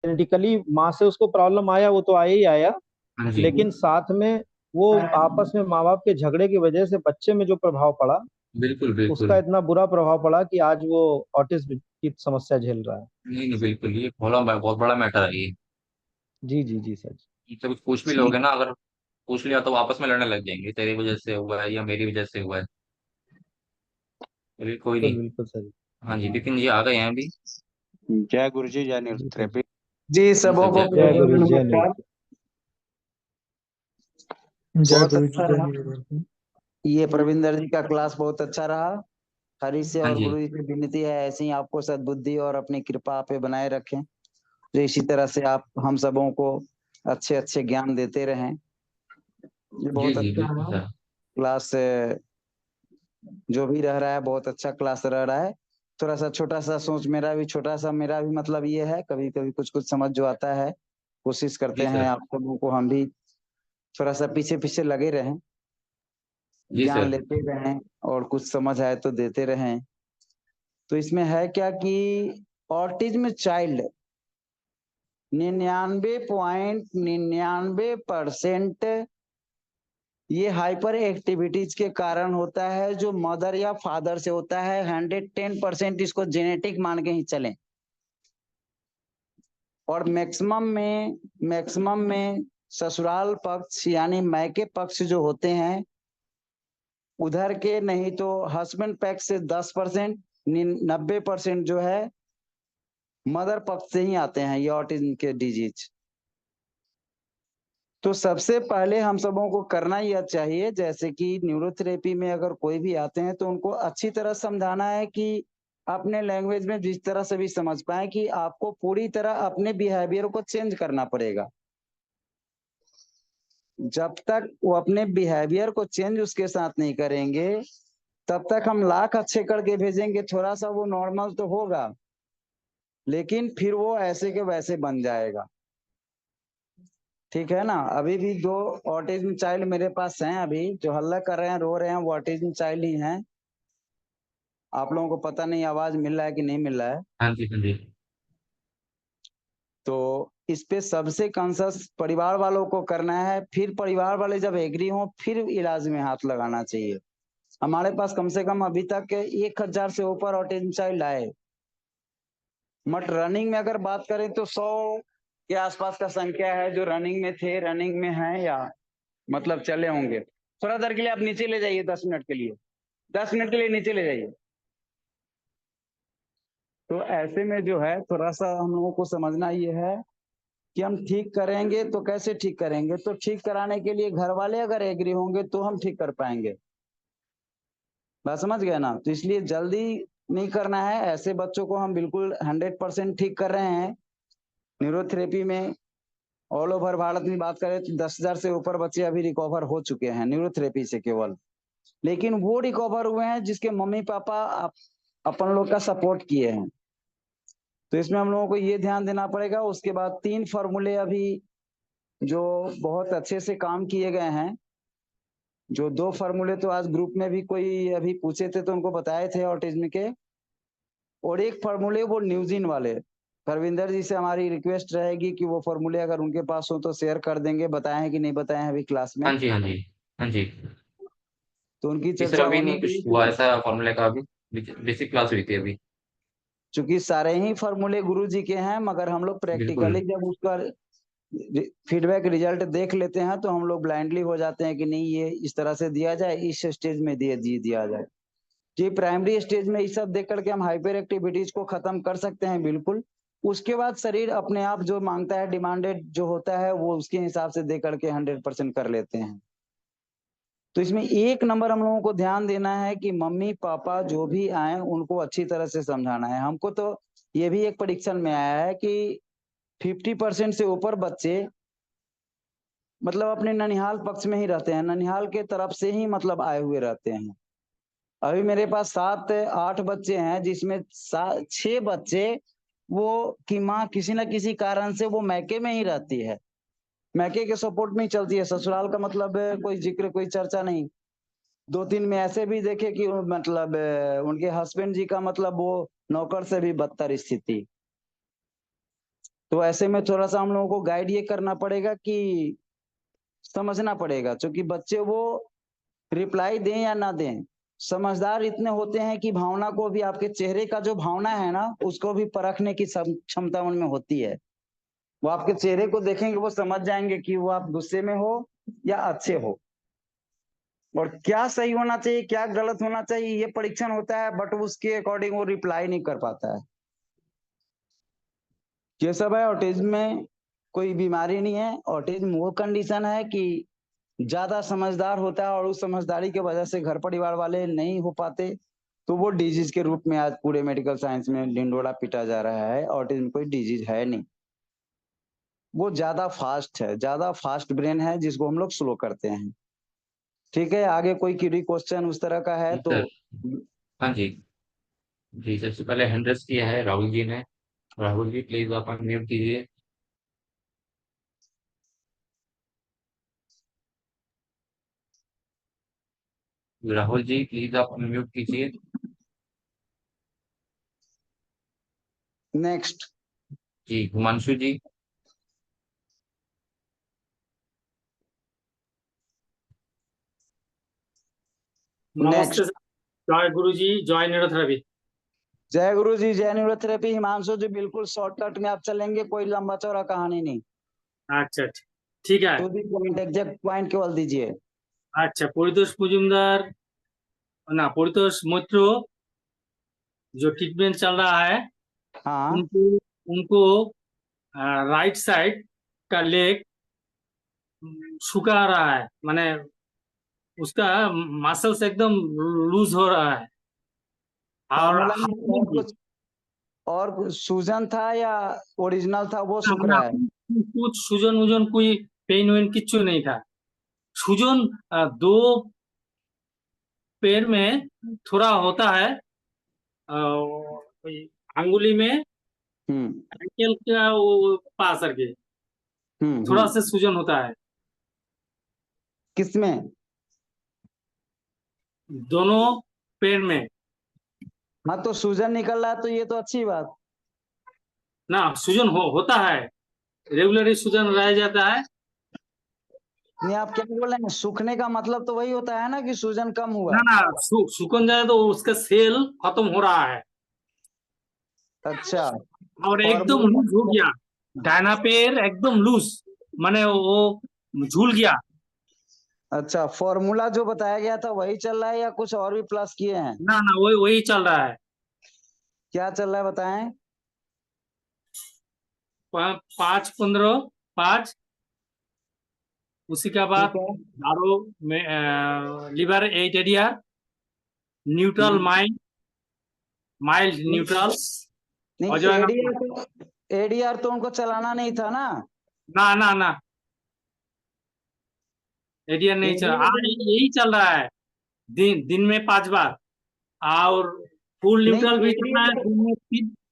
Genetically माँ से उसको प्रॉब्लम आया, वो तो आया ही आया, हाँ जी। लेकिन साथ में वो आपस में माँ बाप के झगड़े की वजह से बच्चे में जो प्रभाव पड़ा, बिल्कुल उसका बिल्कुल। इतना बुरा प्रभाव पड़ा कि आज वो ऑटिज्म की समस्या झेल रहा है। नहीं नहीं, बिल्कुल ये बहुत बड़ा मैटर है ये। जी जी जी सर। कभी पूछ भी लोगे ना, अगर पूछ लिया तो आपस में लड़ने लग जाएंगे, तेरी वजह से हुआ है या मेरी वजह से हुआ है। अरे कोई बिल्कुल नहीं। बिल्कुल सर। हाँ जी, विपिन जी आ गए हैं अभी। जय गुरु जी, जय जी सर जी। न्यूरोथेरेपी। जी, जी सबों सर, को जय जय गुरु जी। गुरु जी, जय नमस्कार। नित्य। जय बहुत गुरु जी, अच्छा जय रहा निरंतर। ये प्रविंदर जी का क्लास, बहुत अच्छा रहा। हरि से हाँ और जी। गुरु जी से विनती है, ऐसे ही आपको सद्बुद्धि और अपनी कृपा पे बनाए रखें। तो इसी तरह से आप हम सबों को अच्छे अच्छे ज्ञान देते रहें। ये जी बहुत जी अच्छा बिल्कुल रहा सर। क्लास। जो भी रह रहा है बहुत अच्छा क्लास रह रहा है। थोड़ा सा छोटा सा सोच, मेरा भी मतलब ये है, कभी कभी कुछ कुछ समझ जो आता है, कोशिश करते जी हैं सर। आप सबों को हम भी थोड़ा सा पीछे पीछे लगे रहें, जी ज्ञान सर। लेते रहें और कुछ समझ आए तो देते रहें। तो इसमें है क्या कि ऑटिज्म चाइल्ड 99.99% ये हाइपर एक्टिविटीज के कारण होता है, जो मदर या फादर से होता है। 110% इसको जेनेटिक मान के ही चलें। और मैक्सिमम में ससुराल पक्ष यानी मायके पक्ष जो होते हैं, उधर के नहीं तो हस्बैंड पक्ष से 10%, 90% जो है मदर पक्ष से ही आते हैं ये ऑटिज्म के डिजीज। तो सबसे पहले हम सबों को करना यह चाहिए, जैसे कि न्यूरोथेरेपी में अगर कोई भी आते हैं तो उनको अच्छी तरह समझाना है कि अपने लैंग्वेज में जिस तरह से भी समझ पाए कि आपको पूरी तरह अपने बिहेवियर को चेंज करना पड़ेगा। जब तक वो अपने बिहेवियर को चेंज उसके साथ नहीं करेंगे, तब तक हम लाख अच्छे करके भेजेंगे, थोड़ा सा वो नॉर्मल तो होगा, लेकिन फिर वो ऐसे के वैसे बन जाएगा। ठीक है ना। अभी भी दो ऑटिज्म चाइल्ड मेरे पास हैं, अभी जो हल्ला कर रहे हैं रो रहे हैं, वो ऑटिज्म चाइल्ड ही हैं। आप लोगों को पता नहीं आवाज मिल रहा है कि नहीं मिल रहा है। हाँ जी। हाँ जी। तो इस पे सबसे कंसस परिवार वालों को करना है, फिर परिवार वाले जब एग्री हों फिर इलाज में हाथ लगाना चाहिए। हमारे पास कम से कम अभी तक 1,000 से ऊपर ऑटिज्म चाइल्ड आए, बट रनिंग में अगर बात करें तो 100 के आसपास का संख्या है जो रनिंग में थे, रनिंग में हैं, या मतलब चले होंगे। थोड़ा देर के लिए आप नीचे ले जाइए, 10 मिनट के लिए, 10 मिनट के लिए नीचे ले जाइए। तो ऐसे में जो है थोड़ा सा हम लोगों को समझना ये है कि हम ठीक करेंगे तो कैसे ठीक करेंगे, तो ठीक कराने के लिए घर वाले अगर एग्री होंगे तो हम ठीक कर पाएंगे। बात समझ गए ना। तो इसलिए जल्दी नहीं करना है, ऐसे बच्चों को हम बिल्कुल 100% ठीक कर रहे हैं न्यूरोथेरेपी में। ऑल ओवर भारत में बात करें तो 10,000 से ऊपर बच्चे अभी रिकवर हो चुके हैं न्यूरोथेरेपी से केवल। लेकिन वो रिकवर हुए हैं जिसके मम्मी पापा अपन लोग का सपोर्ट किए हैं। तो इसमें हम लोगों को ये ध्यान देना पड़ेगा। उसके बाद 3 फार्मूले अभी जो बहुत अच्छे से काम किए गए हैं, जो 2 फार्मूले तो आज ग्रुप में भी कोई अभी पूछे थे तो उनको बताए थे ऑटिज्म के, और एक फार्मूले वो न्यूजिन वाले। परविंदर जी से हमारी रिक्वेस्ट रहेगी कि वो फार्मूले अगर उनके पास हो तो शेयर कर देंगे, बताए हैं कि नहीं बताए हैं अभी क्लास में। हाँ जी। हाँ जी। हाँ जी। तो उनकी इस चर्चा अभी होनी नहीं कुछ हुआ चाहिए। ऐसा फॉर्मूले का अभी। बेसिक क्लास हुई थी अभी। चूंकि सारे ही फार्मूले गुरु जी के हैं, मगर हम लोग बिल्कुल। प्रैक्टिकली जब उसका फीडबैक रिजल्ट देख लेते हैं तो हम लोग ब्लाइंडली हो जाते हैं कि नहीं ये इस तरह से दिया जाए, इस स्टेज में दिया जाए। जी, प्राइमरी स्टेज में ये सब देख करके हम हाइपर एक्टिविटीज को खत्म कर सकते हैं बिल्कुल। उसके बाद शरीर अपने आप जो मांगता है, डिमांडेड जो होता है, वो उसके हिसाब से दे करके 100% कर लेते हैं। तो इसमें एक नंबर हम लोगों को ध्यान देना है कि मम्मी पापा जो भी आए उनको अच्छी तरह से समझाना है। हमको तो ये भी एक परीक्षण में आया है कि 50% से ऊपर बच्चे मतलब अपने ननिहाल पक्ष में ही रहते हैं, ननिहाल के तरफ से ही मतलब आए हुए रहते हैं। अभी मेरे पास 7-8 बच्चे हैं जिसमें 6 बच्चे वो की माँ किसी न किसी कारण से वो मैके में ही रहती है, मैके के सपोर्ट में ही चलती है। ससुराल का मतलब कोई जिक्र कोई चर्चा नहीं। 2-3 में ऐसे भी देखे कि मतलब उनके हस्बैंड जी का मतलब वो नौकर से भी बदतर स्थिति। तो ऐसे में थोड़ा सा हम लोगों को गाइड ये करना पड़ेगा कि समझना पड़ेगा, क्योंकि बच्चे वो रिप्लाई दें या ना दें, समझदार इतने होते हैं कि भावना को भी, आपके चेहरे का जो भावना है ना, उसको भी परखने की क्षमता उनमें होती है। वो आपके चेहरे को देखेंगे, वो समझ जाएंगे कि वो आप गुस्से में हो या अच्छे हो, और क्या सही होना चाहिए क्या गलत होना चाहिए ये परीक्षण होता है, बट उसके अकॉर्डिंग वो रिप्लाई नहीं कर पाता है। ये सब है। ऑटिज्म में कोई बीमारी नहीं है। ऑटिज्म वो कंडीशन है कि ज्यादा समझदार होता है और उस समझदारी की वजह से घर परिवार वाले नहीं हो पाते, तो वो डिजीज के रूप में आज पूरे मेडिकल साइंस में ढिंडोरा पीटा जा रहा है। ऑटिज्म कोई डिजीज है नहीं, वो ज्यादा फास्ट है, ज्यादा फास्ट ब्रेन है जिसको हम लोग स्लो करते हैं। ठीक है, आगे कोई क्वेरी क्वेश्चन उस तरह का है जी तो। सर। हाँ जी। जी, सबसे पहले हैंड रेस किया है राहुल जी ने। राहुल जी प्लीज आप अनम्यूट कीजिए। राहुल जी प्लीज आप अनम्यूट कीजिए। नेक्स्ट। जी, हिमांशु जी। नमस्ते नेक्स्ट। सर। जय गुरु जी, जय न्यूरोथेरेपी। जय गुरु जी, जय न्यूरोथेरेपी। हिमांशु जी बिल्कुल शॉर्टकट में आप चलेंगे, कोई लंबा चौड़ा कहानी नहीं। अच्छा अच्छा, ठीक है। To the point, exact point केवल दीजिए। अच्छा, परितोष मजुमदार, ना परितोष मित्र, जो ट्रीटमेंट चल रहा है, हाँ। उनको उनको राइट साइड का लेग सूखा रहा है, माने उसका मसल्स एकदम लूज हो रहा है, और फॉर्मूला हाथ में में और भी। कुछ, और कुछ सूजन था या ओरिजिनल था वो सूख ना, रहा है? कुछ सूजन वूजन, कोई पेन वेन किच्ছু नहीं था। सूजन दो पैर में थोड़ा होता है, कोई अंगुली में, हम्म एंकल का वो पास करके थोड़ा हम्म। सा सूजन होता है किसमें? दोनों पैर में। हाँ, तो सूजन निकल रहा है तो ये तो अच्छी बात। ना, सूजन होता है, रेगुलरली सूजन रह जाता है। नहीं, आप क्या बोल रहे हैं? सूखने का मतलब तो वही होता है ना कि सूजन कम हुआ। ना ना, सूखन जाए तो उसका सेल खत्म हो रहा है, अच्छा। और एकदम फॉर्मूला। लूज हो गया। दाहिना पैर एकदम लूज, माने वो झूल गया। अच्छा, फॉर्मूला जो बताया गया था वही चल रहा है या कुछ और भी प्लस किए हैं? ना ना, वही वही चल रहा है। क्या चल रहा है बताएं। 5-15-5। उसी के बाद ठीक है। दारो में liver 8 area, neutral hmm. Mind, mild neutral. और नहीं, जो है ना, एडीआर तो उनको चलाना नहीं था ना। ना ना ना, एरिया नहीं चल, एडीआर यही चल रहा है। दिन में 5 बार, और फुल न्यूट्रल नहीं, भी चलना है एडीआर। दिन में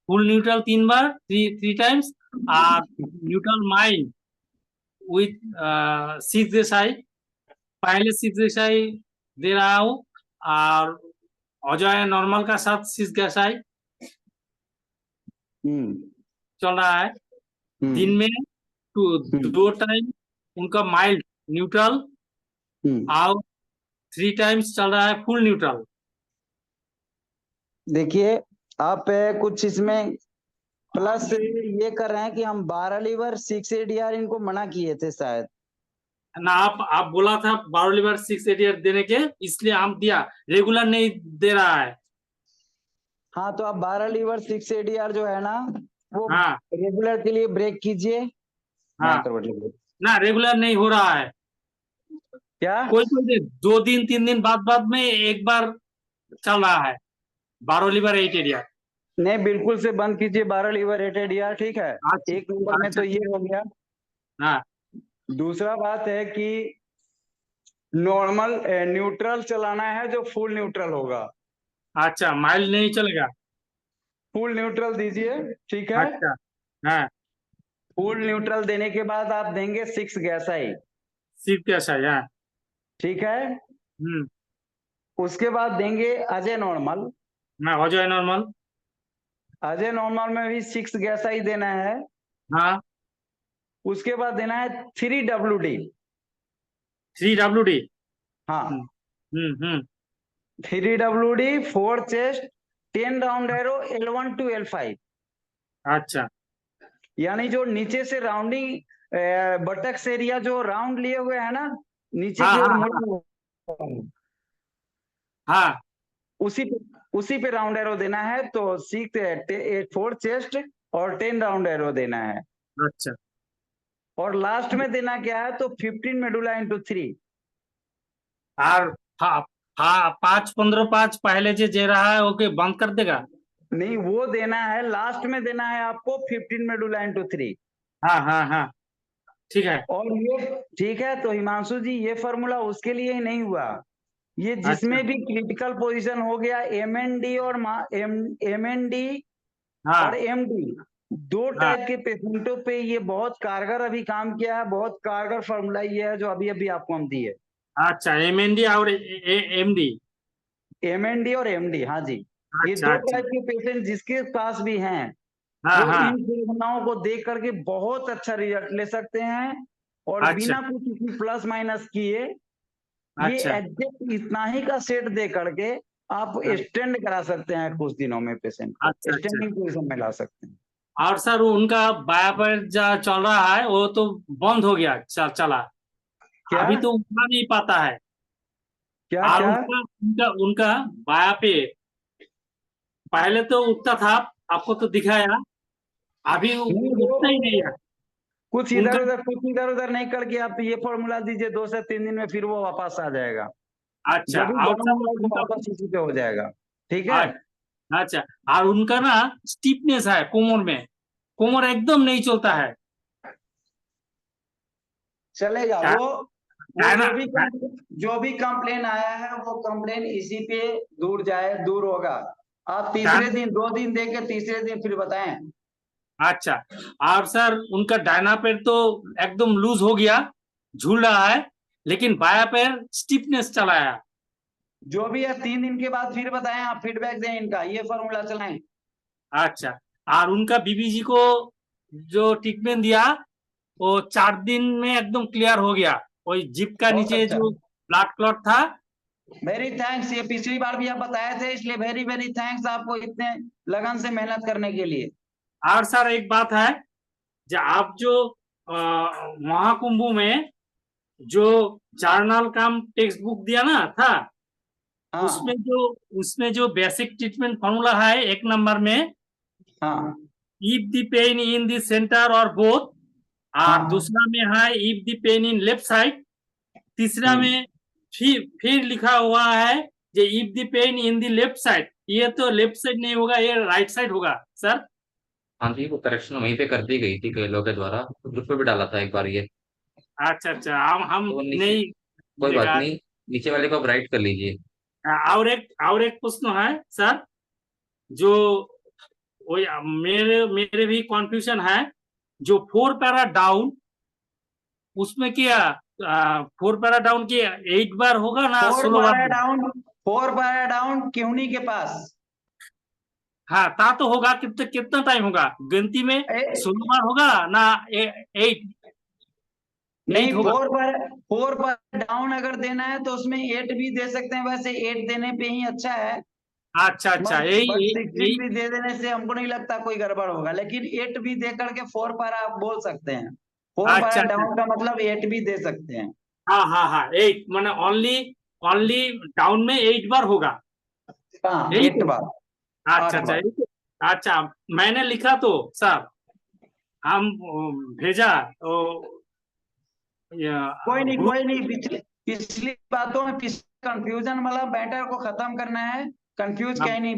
फुल न्यूट्रल 3 बार, थ्री टाइम्स। और न्यूट्रल माइंड विथ 6 SI, पहले 6 SI दे रहा हूँ, और अजय नॉर्मल का साथ 6 SI हम्म चल रहा है। दिन हम्म में हम्म 2 टाइम उनका माइल्ड न्यूट्रल, हम्म। और 3 टाइम्स चल रहा है फुल न्यूट्रल। देखिए, आप कुछ इसमें प्लस ये कर रहे हैं कि हम 12 लीवर 6 एडीआर इनको मना किए थे शायद। ना, आप बोला था बारोलीवर 6 ADR देने के, इसलिए हम दिया, रेगुलर नहीं दे रहा है। हाँ, तो आप 12 लीवर 6 एडीआर जो है ना, वो हाँ रेगुलर के लिए ब्रेक कीजिए। हाँ, करवट लीजिए। ना रेगुलर नहीं हो रहा है। क्या? कोई कोई दिन, 2 दिन 3 दिन बाद बाद में एक बार चल रहा है बारोलीवर 8 ADR। नहीं, बिल्कुल से बंद कीजिए 12 लीवर 8 एडीआर। ठीक है। अच्छा एक नंबर में अच्छा। तो ये हो गया। हाँ दूसरा बात है कि नॉर्मल न्यूट्रल चलाना है जो फुल न्यूट्रल होगा। अच्छा, माइल्ड नहीं चलेगा। फुल न्यूट्रल दीजिए। ठीक है। अच्छा। हाँ, फुल न्यूट्रल देने के बाद आप देंगे 6 गैसाई। सिर्फ कैसा है? हाँ। ठीक है। हम्म। उसके बाद देंगे अजय नॉर्मल। ना, अजय नॉर्मल। अजय नॉर्मल में भी 6 गैसाई देना है। हाँ, उसके बाद देना है 3WD। 3WD। हाँ, हम्म। 3WD 4 chest 10 round arrow L1 to L5। अच्छा। यानी जो नीचे से राउंडिंग बटक्स एरिया जो राउंड लिए हुए है ना, नीचे हाँ की ओर हाँ मुड़ा हुआ, हाँ। उसी पे राउंड एरो देना है। तो 4 चेस्ट और 10 राउंड एरो देना है। अच्छा। और लास्ट में देना क्या है, तो 15 मेडुला इंटू 3। और हाँ हाँ, 5-15-5 पहले जे रहा है ओके बंद कर देगा। नहीं, वो देना है लास्ट में, देना है आपको 15 मेडुला इंटू 3। हाँ हाँ हाँ, ठीक है। और ये ठीक है। तो हिमांशु जी, ये फॉर्मूला उसके लिए ही नहीं हुआ, ये अच्छा। जिसमें भी क्रिटिकल पोजीशन हो गया, MND और MND हाँ और MD, दो हाँ। टाइप के पेशेंटों पे ये बहुत कारगर अभी काम किया है। बहुत कारगर फॉर्मूला ये है जो अभी अभी आपको हम दिए। अच्छा, MND और MD। MND और MD, हाँ जी। ये अच्छा दो अच्छा। टाइप के पेशेंट जिसके पास भी हैं, हाँ वो हाँ। इन फॉर्मूलाओं को देख करके बहुत अच्छा रिजल्ट ले सकते हैं। और अच्छा बिना कुछ इसमें प्लस माइनस किए, ये अच्छा एग्जैक्ट इतना ही का सेट दे करके आप स्टैंड करा सकते हैं कुछ दिनों में, पेशेंट को अच्छा। अच्छा। स्टैंडिंग पोजीशन में ला सकते हैं। और सर उनका बाया पैर जो चल रहा है वो तो बंद हो गया, चला। क्या अभी तो उठा नहीं पाता है। क्या और क्या उनका उनका उनका बाया पैर पहले तो उठता था, आपको तो दिखाया। अभी नहीं, वो उठता ही नहीं है कुछ उनका। इधर उधर नहीं करके आप ये फॉर्मूला दीजिए, 2 से 3 दिन में फिर वो वापस आ जाएगा। अच्छा। जब भी और डाउन सर होगा तो उनका वापस इसी पे हो जाएगा। ठीक है। अच्छा। और उनका ना स्टिफनेस है कोमर में, कोमर एकदम नहीं चलता है। चलेगा। क्या वो है ना। जो भी कंप्लेन आया है, वो कंप्लेन इसी पे दूर होगा। आप क्या- तीसरे दिन 2 दिन देके तीसरे दिन फिर बताएं। अच्छा। और सर उनका दाहिना पैर तो एकदम लूज हो गया, झूल रहा है, लेकिन बाया पैर स्टिफनेस चला है। जो भी है 3 दिन के बाद फिर बताएं, आप फीडबैक दें इनका, ये फॉर्मूला चलाएं। अच्छा। और उनका बीबीजी को जो ट्रीटमेंट दिया वो 4 दिन में एकदम क्लियर हो गया। वही जिप का बहुत नीचे अच्छा, जो ब्लड क्लॉट था। Very thanks. ये पिछली बार भी आप बताए थे, इसलिए वेरी वेरी थैंक्स आपको इतने लगन से मेहनत करने के लिए। और सर एक बात है, आप जो महाकुंभ में जो जर्नल काम टेक्स्ट बुक दिया ना था, हाँ उसमें जो बेसिक ट्रीटमेंट फॉर्मूला है 1 नंबर में, हाँ if the pain in the centre और बोथ, और हाँ। दूसरा में है if the pain in left side, तीसरा में फिर लिखा हुआ है जो if the pain in the left side. ये तो लेफ्ट साइड नहीं होगा, ये राइट साइड होगा सर। हाँ जी, वो करेक्शन वहीं पे कर दी गई थी कई लोगों के द्वारा, तो ग्रुप पे भी डाला था एक बार ये। अच्छा अच्छा, हम तो वो नीचे, नहीं कोई बात देखा। नहीं, नीचे वाले को आप राइट कर लीजिए। और एक प्रश्न है सर, जो वही मेरे भी कंफ्यूजन है। जो 4 पैरा डाउन, उसमें क्या 4 पैरा डाउन की 8 बार होगा ना 16 बार होगा? फोर पैरा डाउन क्यूनी के पास। हाँ, ता तो होगा। कितना कितना टाइम होगा गिनती में? ए, 16 बार होगा ना 8 नहीं, होगा? 4 पर डाउन अगर देना है तो उसमें 8 भी दे सकते हैं। वैसे 8 देने पे ही अच्छा है। अच्छा अच्छा, बट यही बट यही 16 भी दे देने से हमको नहीं लगता कोई गड़बड़ होगा, लेकिन 8 भी दे करके 4 पर आप बोल सकते हैं। 4 अच्छा पर अच्छा। डाउन का मतलब 8 भी दे सकते हैं। हाँ हाँ हाँ, 8 माने ओनली ओनली डाउन में 8 बार होगा, हाँ, यही 8 तो। बार, अच्छा 8 अच्छा, बार। यही तो। अच्छा, मैंने लिखा तो सर, हम भेजा तो ग्रुप। कोई नहीं, पिछली बातों में कंफ्यूजन वाला मैटर को खत्म करना है। कंफ्यूज कहीं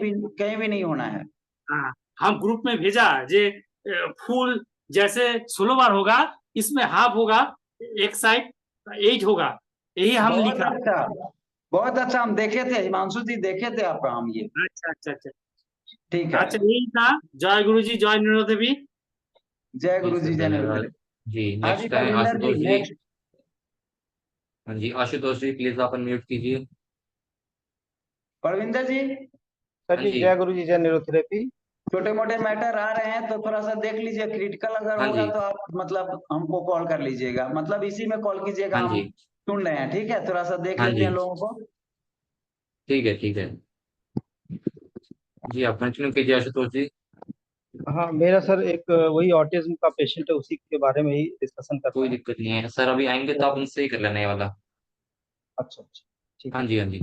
भी नहीं होना है। हाँ, हम ग्रुप में भेजा जे फुल जैसे 16 बार होगा, इसमें हाफ होगा, एक साइड 8 होगा, यही हम बहुत लिखा। अच्छा, बहुत अच्छा। हम देखे थे हिमांशु जी, देखे थे आपका हम ये। अच्छा अच्छा अच्छा। ठीक है। अच्छा, यही था। जय गुरु जी, जय नीरो देवी। जय जी गुरु सर, जी, जय धन्यवाद। निरुद्र। जी, हाँ जी, नेक्स्ट है परविंदर जी, आशुतोष जी। नेक्स्ट। हाँ जी, आशुतोष जी प्लीज आप अनम्यूट कीजिए। परविंदर जी। सर हाँ जी, जी। जय गुरु जी, जय न्यूरोथेरेपी। छोटे मोटे मैटर आ रहे हैं तो थोड़ा सा देख लीजिए, क्रिटिकल अगर हाँ होगा जी। तो आप मतलब हमको कॉल कर लीजिएगा, मतलब इसी में कॉल कीजिएगा, हाँ हम जी। सुन रहे हैं, ठीक है, थोड़ा सा देख हाँ लेते हैं जी। लोगों को। ठीक है, ठीक है। जी, आप कंटिन्यू कीजिए आशुतोष जी। हाँ, मेरा सर एक वही ऑटिज्म का पेशेंट है, उसी के बारे में ही डिस्कशन कोई करना है। दिक्कत नहीं है सर, अभी आएंगे तो आप उनसे ही कर लेना ये वाला। अच्छा अच्छा, ठीक हाँ है। जी, हाँ जी।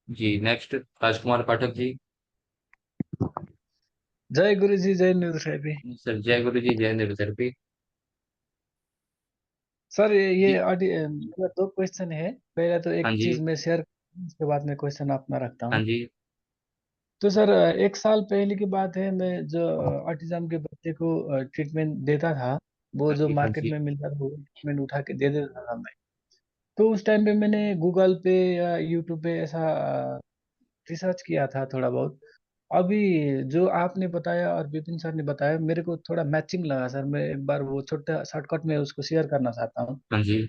जी, नेक्स्ट राजकुमार पाठक जी। जय गुरु जी, जय न्यूरोथेरेपी। सर जय गुरु जी, जय न्यूरोथेरेपी। सर जी। मेरा दो क्वेश्चन है। पहला तो हाँ एक जी। चीज मैं शेयर, उसके बाद में क्वेश्चन अपना रखता हाँ हूँ। जी। तो सर, एक साल पहले की बात है, मैं जो ऑटिज्म के बच्चे को ट्रीटमेंट देता था, वो हाँ जो जी। हाँ मार्केट जी। में मिलता था वो ट्रीटमेंट उठा के दे देता था मैं। तो उस टाइम पे मैंने गूगल पे या यूट्यूब पे ऐसा रिसर्च किया था थोड़ा बहुत। अभी जो आपने बताया और विपिन सर ने बताया, मेरे को थोड़ा मैचिंग लगा सर। मैं एक बार वो छोटा शॉर्टकट में उसको शेयर करना चाहता हूँ। हाँ जी।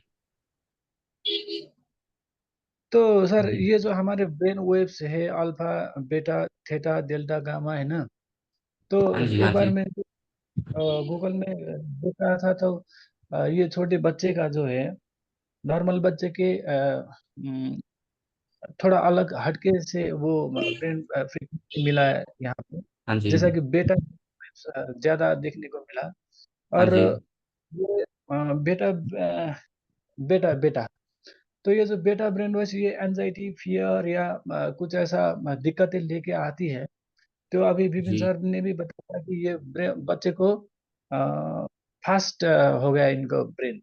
तो सर, हाँ जी। ये जो हमारे ब्रेन वेव्स है, alpha, beta, theta, delta, gamma, है ना। तो हाँ जी। एक हाँ बार जी। मैं गूगल में देख रहा था, तो ये छोटे बच्चे का जो है, नॉर्मल बच्चे के थोड़ा अलग हटके से वो ब्रेन फ्रीक्वेंसी मिला है यहाँ पे। हाँ जी। जैसा कि बेटा ज्यादा देखने को मिला। हाँ और जी। ये बेटा बेटा बेटा तो ये जो बेटा ब्रेन वॉश, ये एंजाइटी, फियर या कुछ ऐसा दिक्कतें लेके आती है। तो अभी विपिन जी। सर ने भी बताया कि ये बच्चे को फास्ट हो गया, इनको ब्रेन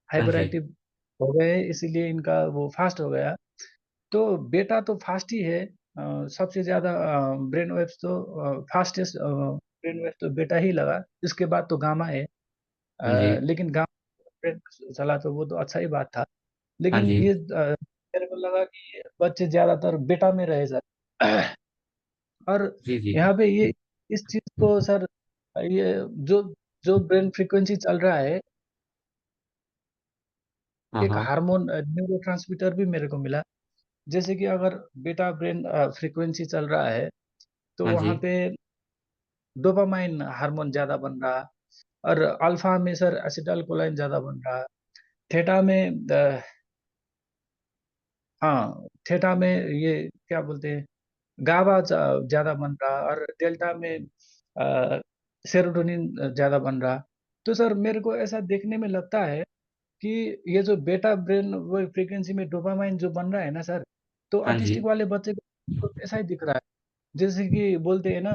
हाँ हाइपर जी। एक्टिव हो गए, इसीलिए इनका वो फास्ट हो गया। तो बेटा तो फास्ट ही है, सबसे ज्यादा ब्रेन वेव्स तो फास्टेस्ट ब्रेन वेव्स तो बेटा ही लगा। इसके बाद तो गामा है। हाँ जी। लेकिन गामा ब्रेन चला तो वो तो अच्छा ही बात था। हाँ लेकिन जी। ये मेरे को लगा कि बच्चे ज्यादातर बेटा में रहे सर। और जी। जी। यहाँ पे ये इस चीज को सर, ये जो जो ब्रेन फ्रीक्वेंसी चल रहा है, हाँ एक हाँ। हार्मोन न्यूरोट्रांसमीटर भी मेरे को मिला। जैसे कि अगर बेटा ब्रेन फ्रीक्वेंसी चल रहा है, तो हाँ जी। वहाँ पे डोपामाइन हार्मोन ज्यादा बन रहा। और अल्फा में सर एसिटाइल कोलाइन ज्यादा बन रहा। थेटा में हाँ, थेटा में ये क्या बोलते हैं, गाबा ज्यादा बन रहा। और डेल्टा में सेरोटोनिन ज्यादा बन रहा। तो सर, मेरे को ऐसा देखने में लगता है कि ये जो बेटा ब्रेन वो फ्रीक्वेंसी में डोपामाइन जो बन रहा है ना सर, तो हाँ जी। ऑटिस्टिक वाले बच्चे को ऐसा ही दिख रहा है। जैसे कि बोलते हैं ना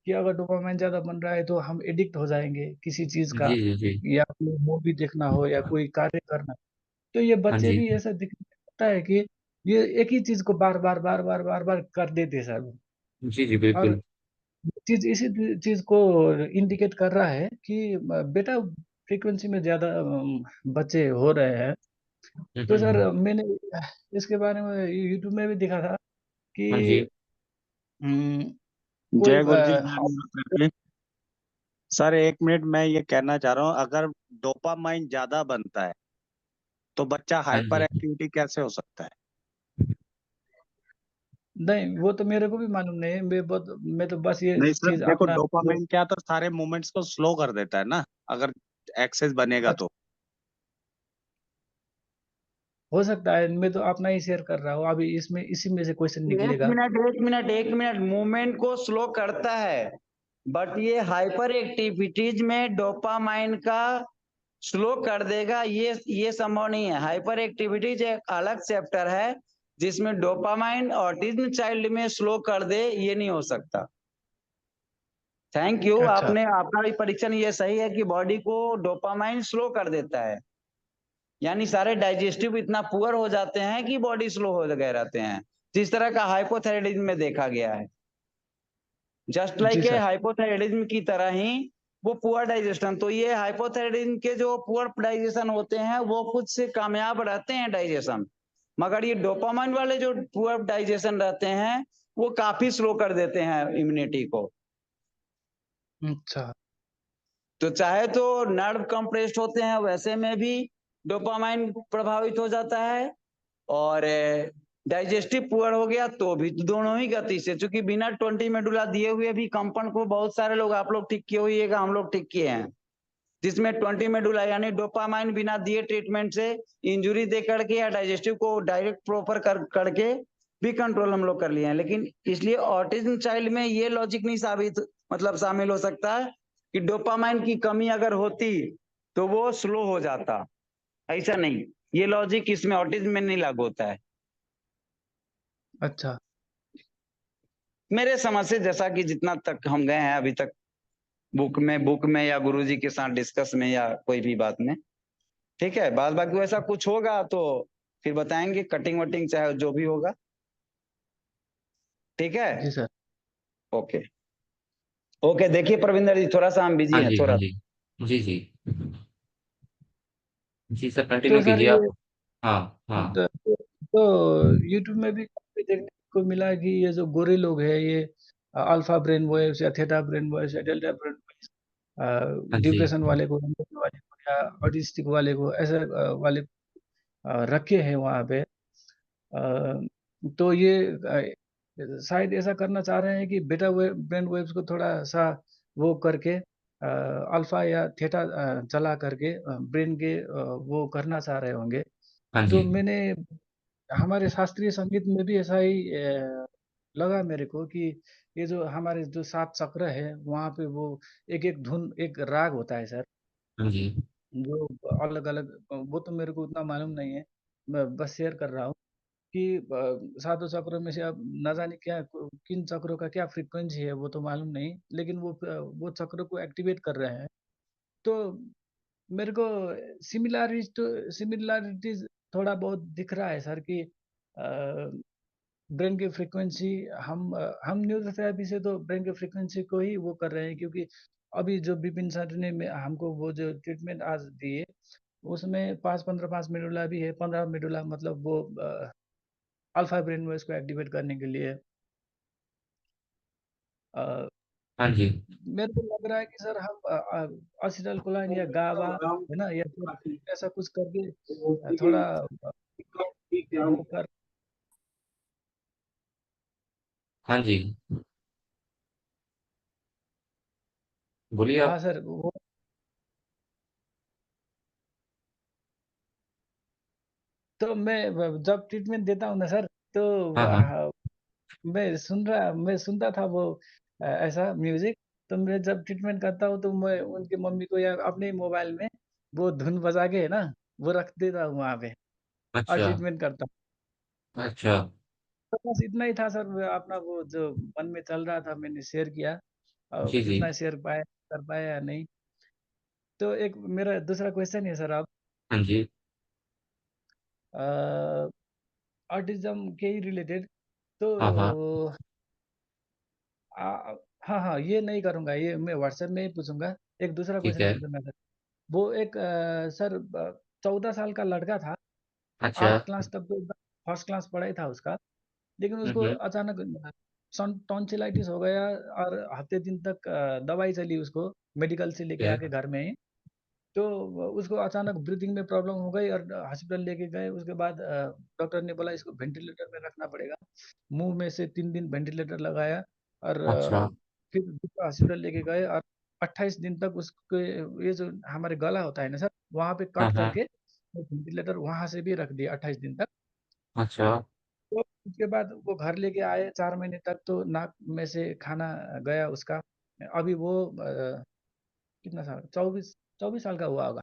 कि अगर डोपामाइन ज्यादा बन रहा है तो हम एडिक्ट हो जाएंगे किसी चीज का, जी। जी। जी। या कोई मूवी देखना हो या कोई कार्य करना। तो ये हाँ बच्चे जी। भी ऐसा दिखने लगता है कि ये एक ही चीज को बार बार बार बार बार बार कर देते सर। जी। जी, और बिल्कुल। चीज इसी चीज को इंडिकेट कर रहा है कि बेटा फ्रीक्वेंसी में ज्यादा बच्चे हो रहे हैं। तो सर, हम्म। मैंने इसके बारे में यूट्यूब में भी देखा था हाँ कि जी। हम्म, कोई जय गुरु जी, जय न्यूरोथेरेपी। सर एक मिनट, मैं ये कहना चाह रहा हूँ, अगर डोपामाइन ज्यादा बनता है तो बच्चा हाँ हाइपर जी। एक्टिविटी कैसे हो सकता है? नहीं, वो तो मेरे को भी मालूम नहीं है। मैं तो बस ये नहीं सर, चीज देखो अपना जो डोपामाइन क्या, तो सारे मूवमेंट्स को स्लो कर देता है ना, अगर एक्सेस बनेगा अच्छा, तो। हो सकता है। मैं तो अपना ही शेयर कर रहा हूँ, अभी इसमें इसी में से क्वेश्चन एक निकलेगा। मिनट एक मिनट एक मिनट, मूवमेंट को स्लो करता है, बट ये हाइपर एक्टिविटीज में डोपामाइन का स्लो कर देगा, ये संभव नहीं है। हाइपर एक्टिविटीज एक अलग चैप्टर है, जिसमें डोपामाइन ऑटिज्म चाइल्ड में स्लो कर दे, ये नहीं हो सकता। थैंक यू, अच्छा आपने आपका भी परीक्षण ये सही है कि बॉडी को डोपामाइन स्लो कर देता है, यानी सारे डाइजेस्टिव इतना पुअर हो जाते हैं कि बॉडी स्लो हो गए रहते हैं, जिस तरह का हाइपोथायराइडिज्म में देखा गया है। जस्ट जी लाइक ए सर। हाइपोथायराइडिज्म की तरह ही वो पुअर डाइजेशन, तो ये हाइपोथायराइडिज्म के जो पुअर डाइजेशन होते हैं वो खुद से कामयाब रहते हैं डाइजेशन, मगर ये डोपामाइन वाले जो पुअर डाइजेशन रहते हैं वो काफी स्लो कर देते हैं इम्यूनिटी को। अच्छा तो चाहे तो नर्व कंप्रेस्ड होते हैं, वैसे में भी डोपामाइन प्रभावित हो जाता है। और डाइजेस्टिव पुअर हो गया तो भी दोनों ही गति से, चूंकि बिना 20 मेडुला दिए हुए भी कंपन को बहुत सारे लोग, आप लोग ठीक किए होइएगा, हम लोग ठीक किए हैं, जिसमें 20 मेडुला यानी डोपामाइन बिना दिए ट्रीटमेंट से इंजुरी दे करके या डाइजेस्टिव को डायरेक्ट प्रॉपर करके भी कंट्रोल हम लोग कर लिए हैं। लेकिन इसलिए ऑटिज्म चाइल्ड में ये लॉजिक नहीं साबित मतलब शामिल हो सकता है कि डोपामाइन की कमी अगर होती तो वो स्लो हो जाता, ऐसा नहीं, ये लॉजिक इसमें ऑटिज्म में नहीं लागू होता है अच्छा मेरे समझ से, जैसा कि जितना तक हम गए हैं अभी तक बुक में या गुरुजी के साथ डिस्कस में या कोई भी बात में। ठीक है, बाद बाकी वैसा कुछ होगा तो फिर बताएंगे, कटिंग वटिंग चाहे जो भी होगा। ठीक है, जी सर। Okay okay. देखिए प्रविंदर जी, थोड़ा सा हम बिजी हाँ हैं जी, हाँ थोड़ा। जी। जी, जी। जी सर, तो कंटिन्यू सर कीजिए ये आप। हाँ, हाँ। तो यूट्यूब में भी काफी देखने को मिला कि ये जो गोरे लोग हैं, ये अल्फा ब्रेन वेव्स या थीटा ब्रेन वेव्स या डेल्टा ब्रेन हाँ वेव्स, जी। डिप्रेशन वाले को, anxiety वाले को या ऑटिस्टिक वाले को, ऐसे वाले रखे हैं वहाँ पे। तो ये शायद ऐसा करना चाह रहे हैं कि बेटा ब्रेन वेव्स को थोड़ा सा वो करके अल्फा या थीटा चला करके ब्रेन के वो करना चाह रहे होंगे। हाँ जी। तो मैंने हमारे शास्त्रीय संगीत में भी ऐसा ही लगा मेरे को कि ये जो हमारे जो 7 चक्र है वहाँ पे वो एक एक धुन एक राग होता है सर, हाँ जी। जो अलग अलग, वो तो मेरे को उतना मालूम नहीं है, मैं बस शेयर कर रहा हूँ कि सातों चक्रों में से अब न जाने क्या किन चक्रों का क्या फ्रीक्वेंसी है वो तो मालूम नहीं, लेकिन वो चक्र को एक्टिवेट कर रहे हैं। तो मेरे को सिमिलैरिटीज थोड़ा बहुत दिख रहा है सर कि ब्रेन की फ्रीक्वेंसी हम न्यूरोथेरेपी से तो ब्रेन की फ्रीक्वेंसी को ही वो कर रहे हैं, क्योंकि अभी जो विपिन सर ने हमको वो जो ट्रीटमेंट आज दिए उसमें 5 मेडुला भी है, 15 मेडुला मतलब वो अल्फा ब्रेन वेव्स को एक्टिवेट करने के लिए। अ, हाँ जी। मेरे को लग रहा है कि सर हम असिटाइल कोलाइन या गाबा है ना, या फिर ऐसा कुछ करके थोड़ा वो कर। हाँ जी। बोलिए हाँ आप। सर वो, तो मैं जब ट्रीटमेंट देता हूँ ना सर, तो हाँ, हाँ। मैं सुनता था वो ऐसा म्यूजिक। तो मैं जब ट्रीटमेंट करता हूँ तो मैं उनकी मम्मी को या अपने ही मोबाइल में वो धुन बजा के है ना, वो रख देता हूँ वहाँ पे और अच्छा, ट्रीटमेंट करता हूँ। अच्छा। तो बस इतना ही था सर, अपना वो जो मन में चल रहा था मैंने शेयर किया, जी, जी। कितना शेयर पाया कर पाया या नहीं। तो एक मेरा दूसरा क्वेश्चन है सर, आप हाँ जी। ऑटिज्म के ही रिलेटेड, तो हाँ, हाँ। हाँ हाँ ये नहीं करूँगा, ये मैं व्हाट्सएप में ही पूछूंगा। एक दूसरा ठीक क्वेश्चन है। पूछूंगा सर। वो एक सर 14 साल का लड़का था, अच्छा। 8 क्लास तक तो फर्स्ट क्लास पढ़ाई था उसका, लेकिन हुँ, उसको हुँ। अचानक टॉन्सिलाइटिस हो गया और हफ्ते दिन तक दवाई चली उसको, मेडिकल से ठीक लेके है। आके घर में ही। तो उसको अचानक ब्रीथिंग में प्रॉब्लम हो गई और हॉस्पिटल लेके गए। उसके बाद डॉक्टर ने बोला इसको वेंटिलेटर में रखना पड़ेगा। मुंह में से 3 दिन वेंटिलेटर लगाया और अच्छा। फिर दूसरा हॉस्पिटल लेके गए और 28 दिन तक उसके ये जो हमारे गला होता है ना सर, वहाँ पे हाँ, कट हाँ। करके वेंटिलेटर वहां से भी रख दिया 28 दिन तक। अच्छा। तो उसके बाद वो घर लेके आए, 4 महीने तक तो नाक में से खाना गया उसका। अभी वो कितना साल, 24 24 साल का हुआ होगा।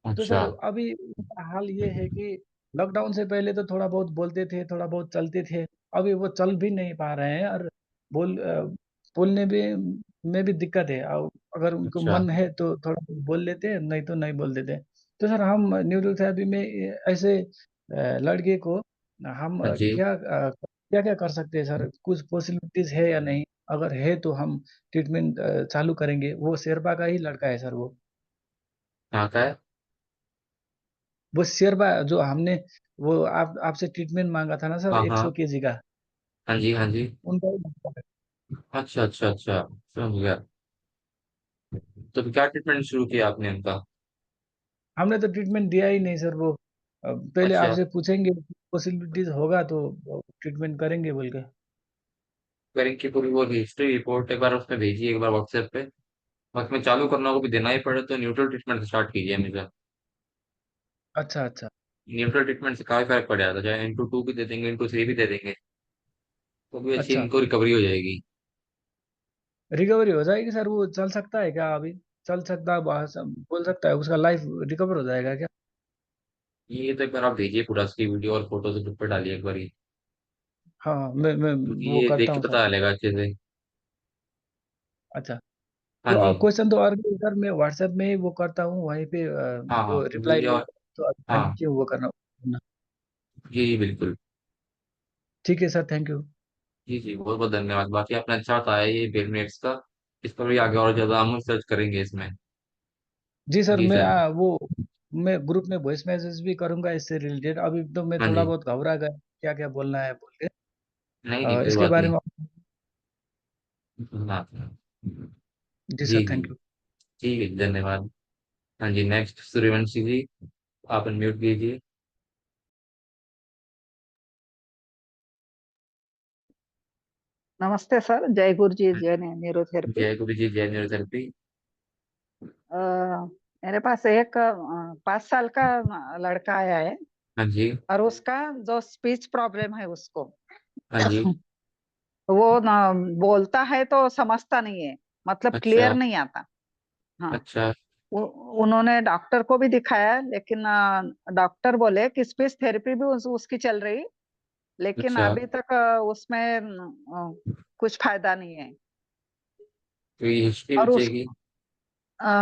तो अच्छा। सर अभी उनका हाल ये है कि लॉकडाउन से पहले तो थोड़ा बहुत बोलते थे, थोड़ा बहुत चलते थे। अभी वो चल भी नहीं पा रहे हैं और बोलने भी में भी दिक्कत है। और अगर उनको अच्छा। मन है तो थोड़ा बहुत बोल लेते हैं, नहीं तो नहीं बोल देते। तो सर हम न्यूरोथेरेपी में ऐसे लड़के को हम हाँ जी। क्या क्या कर सकते हैं सर, कुछ पॉसिबिलिटीज है या नहीं? अगर है तो हम ट्रीटमेंट चालू करेंगे। वो शेरपा का ही लड़का है सर कहाँ का है? वो शेरपा जो हमने वो आपसे ट्रीटमेंट मांगा था ना सर, हाँ, 100 हाँ। केजी का, हाँ जी, हाँ जी। उनका ही लड़का है। अच्छा, अच्छा, अच्छा। समझ गया। तो फिर क्या ट्रीटमेंट शुरू किया आपने उनका? हमने तो ट्रीटमेंट दिया ही नहीं सर, वो पहले अच्छा आपसे पूछेंगे, पॉसिबिलिटीज होगा तो ट्रीटमेंट करेंगे बोल के। करेंगे कि पूरी वो हिस्ट्री रिपोर्ट एक बार उसमें भेजिए एक बार व्हाट्सएप पे। बस में चालू करना को भी देना ही पड़े तो न्यूट्रल ट्रीटमेंट से स्टार्ट कीजिए हमेशा। अच्छा अच्छा। न्यूट्रल ट्रीटमेंट से काफी फर्क पड़ जाता है, चाहे N2 भी दे देंगे N2 3 भी दे देंगे तो भी अच्छी अच्छा, इनको रिकवरी हो जाएगी। रिकवरी हो जाएगी सर? वो चल सकता है क्या अभी? चल सकता है, बोल सकता है, उसका लाइफ रिकवर हो जाएगा क्या? ये तो एक बार आप भेजिए पूरा उसकी वीडियो और फोटोज ग्रुप पे डालिए एक बार ही, हाँ, मैं क्योंकि वो ये करता देख के हूँ सर। पता चलेगा अच्छे से। अच्छा, हाँ तो जी। क्वेश्चन तो और भी सर मैं व्हाट्सएप में ही वो करता हूँ, वहीं पे हाँ हाँ वो रिप्लाई मुझे और मिलता है, तो हाँ थैंक यू वो करना। जी बिल्कुल। ठीक है सर, थैंक यू। जी जी बहुत बहुत धन्यवाद। बाकी आपने अच्छा बताया ये बेलमेट्स का, इस पर भी आगे और ज्यादा हम सर्च करेंगे इसमें। जी सर, जी मैं सर। मैं ग्रुप में वॉइस मैसेज भी करूंगा इससे रिलेटेड। अभी तो मैं हाँ थोड़ा जी। बहुत घबरा गया, क्या क्या बोलना है बोल के। नहीं नहीं कोई इसके बात बारे नहीं। में। हाँ जी जी सर, जी थैंक यू। ठीक है धन्यवाद। हाँ जी नेक्स्ट सूर्यवंशी जी, आप अनम्यूट कीजिए। नमस्ते सर, जय गुरु जी, जय न्यूरोथेरेपी। जय गुरु जी जय न्यूरोथेरेपी। अ, मेरे पास एक 5 साल का लड़का आया है हाँ जी। और उसका जो स्पीच प्रॉब्लम है उसको, हाँ जी। वो ना बोलता है तो समझता नहीं है, मतलब क्लियर अच्छा। नहीं आता। हाँ, अच्छा। उन्होंने डॉक्टर को भी दिखाया, लेकिन डॉक्टर बोले कि स्पीच थेरेपी भी उसकी चल रही, लेकिन अच्छा अभी तक उसमें कुछ फायदा नहीं है। तो ये हिस्ट्री और बच्चे उस की।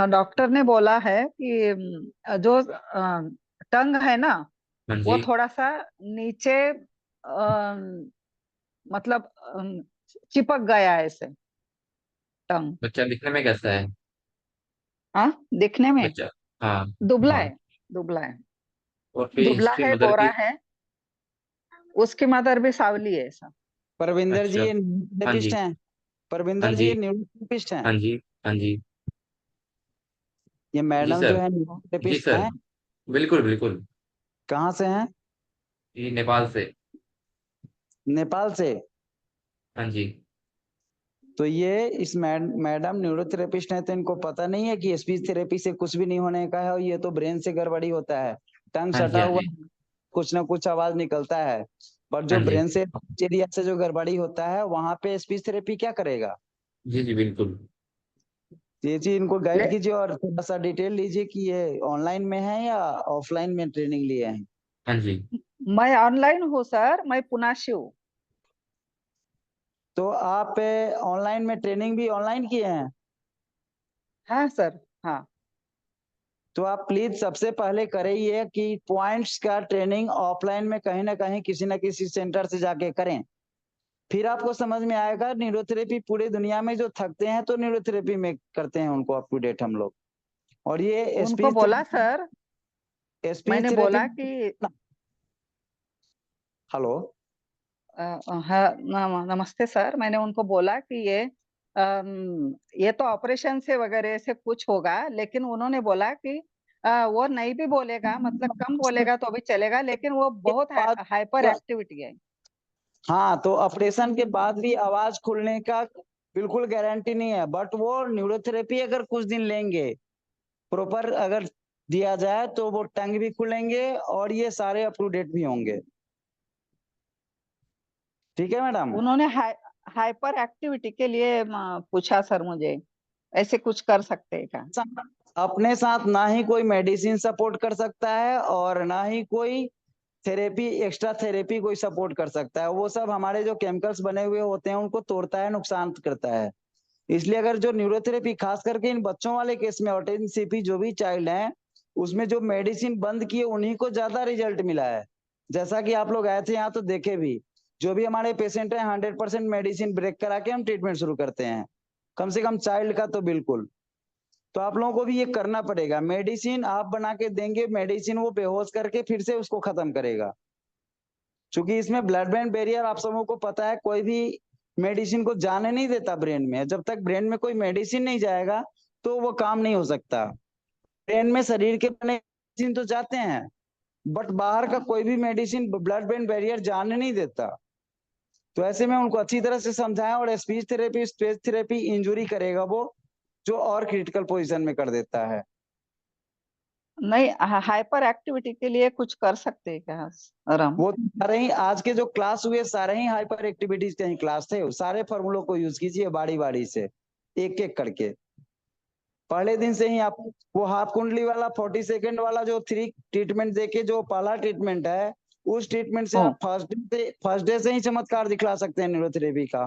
डॉक्टर ने बोला है कि जो टंग है ना, हाँ वो जी। थोड़ा सा नीचे, मतलब चिपक गया है ऐसे, टंग। बच्चा दिखने में कैसा है? हाँ, दिखने में बच्चा। हाँ। दुबला हाँ है, दुबला है। और फिर दुबला हिस्ट्री है, मदर गोरा की। है। उसकी मदर भी सावली है ऐसा। परविंदर जी अच्छा। ये हाँ न्यूरोथेरेपिस्ट जी। हैं? हाँ परविंदर जी जी। ये न्यूरोथेरेपिस्ट हैं? हाँ जी। हाँ जी। ये जी मैडम जो सर। है जी न्यूरोथेरेपिस्ट सर हैं? बिल्कुल बिल्कुल। कहाँ से हैं? ये नेपाल से। नेपाल से? हाँ जी। तो ये इस मैडम न्यूरोथेरेपिस्ट है, तो इनको पता नहीं है कि स्पीच थेरेपी से कुछ भी नहीं होने का है, और ये तो ब्रेन से गड़बड़ी होता है। टंग हाँ जी। सटा हाँ हुआ, जी। कुछ ना कुछ आवाज निकलता है, पर हाँ जो जी। ब्रेन से एरिया से जो गड़बड़ी होता है वहां पे स्पीच थेरेपी क्या करेगा? जी जी बिल्कुल। ये चीज इनको ले, गाइड कीजिए, और थोड़ा सा डिटेल लीजिए कि ये ऑनलाइन में है या ऑफलाइन में ट्रेनिंग लिए हैं। हाँ जी। मैं ऑनलाइन हूँ सर, मैं पुणे से हूँ। तो आप ऑनलाइन में ट्रेनिंग भी ऑनलाइन किए हैं? हाँ सर, हाँ। तो आप प्लीज सबसे पहले करिए कि पॉइंट्स का ट्रेनिंग ऑफलाइन में कहीं ना कहीं किसी ना किसी सेंटर से जाके करें, फिर आपको समझ में आएगा। न्यूरोथेरेपी पूरी दुनिया में जो थकते हैं तो न्यूरोथेरेपी में करते हैं उनको अप टू डेट हम लोग। और ये उनको बोला सर, स्पीच मैंने थेरेपी। बोला कि हेलो। हाँ, नमस्ते सर। मैंने उनको बोला कि ये तो ऑपरेशन से वगैरह से कुछ होगा, लेकिन उन्होंने बोला कि वो नहीं भी बोलेगा, मतलब कम बोलेगा तो भी चलेगा, लेकिन वो बहुत हाइपर एक्टिविटी है। हाँ, तो ऑपरेशन के बाद भी आवाज खुलने का बिल्कुल गारंटी नहीं है, बट वो न्यूरोथेरेपी अगर कुछ दिन लेंगे प्रॉपर अगर दिया जाए तो वो टंग भी खुलेंगे और ये सारे अप टू डेट भी होंगे। ठीक है मैडम? उन्होंने हाइपर एक्टिविटी के लिए पूछा सर मुझे, ऐसे कुछ कर सकते हैं क्या? अपने साथ ना ही कोई मेडिसिन सपोर्ट कर सकता है और ना ही कोई थेरेपी, एक्स्ट्रा थेरेपी कोई सपोर्ट कर सकता है। वो सब हमारे जो केमिकल्स बने हुए होते हैं उनको तोड़ता है, नुकसान करता है। इसलिए अगर जो न्यूरोथेरेपी खास करके इन बच्चों वाले केस में ऑटिज्म सीपी जो भी चाइल्ड हैं, उसमें जो मेडिसिन बंद किए उन्हीं को ज्यादा रिजल्ट मिला है। जैसा कि आप लोग आए थे यहाँ तो देखे भी, जो भी हमारे पेशेंट है 100% मेडिसिन ब्रेक करा के हम ट्रीटमेंट शुरू करते हैं, कम से कम चाइल्ड का तो बिल्कुल। तो आप लोगों को भी ये करना पड़ेगा। मेडिसिन आप बना के देंगे, मेडिसिन वो बेहोश करके फिर से उसको खत्म करेगा, क्योंकि इसमें ब्लड ब्रेन बैरियर आप सबों को पता है, कोई भी मेडिसिन को जाने नहीं देता ब्रेन में। जब तक ब्रेन में कोई मेडिसिन नहीं जाएगा तो वो काम नहीं हो सकता। ब्रेन में शरीर के बने मेडिसिन तो जाते हैं, बट बाहर का कोई भी मेडिसिन ब्लड ब्रेन बैरियर जाने नहीं देता। तो ऐसे में उनको अच्छी तरह से समझाएं, और speech therapy, space therapy injury करेगा वो, जो और क्रिटिकल पोजीशन में कर देता है। नहीं, हाइपर एक्टिविटी के लिए कुछ कर सकते हैं क्या राम? वो सारे ही आज के जो क्लास हुए सारे ही हाइपर एक्टिविटीज के ही क्लास थे। सारे फॉर्मूलों को यूज कीजिए बारी बारी से, एक एक करके। पहले दिन से ही आप वो हाफ कुंडली वाला 40 सेकंड वाला जो 3 ट्रीटमेंट देके जो पहला ट्रीटमेंट है, उस ट्रीटमेंट से आप फर्स्ट डे से ही चमत्कार दिखला सकते हैं न्यूरोथेरेपी का।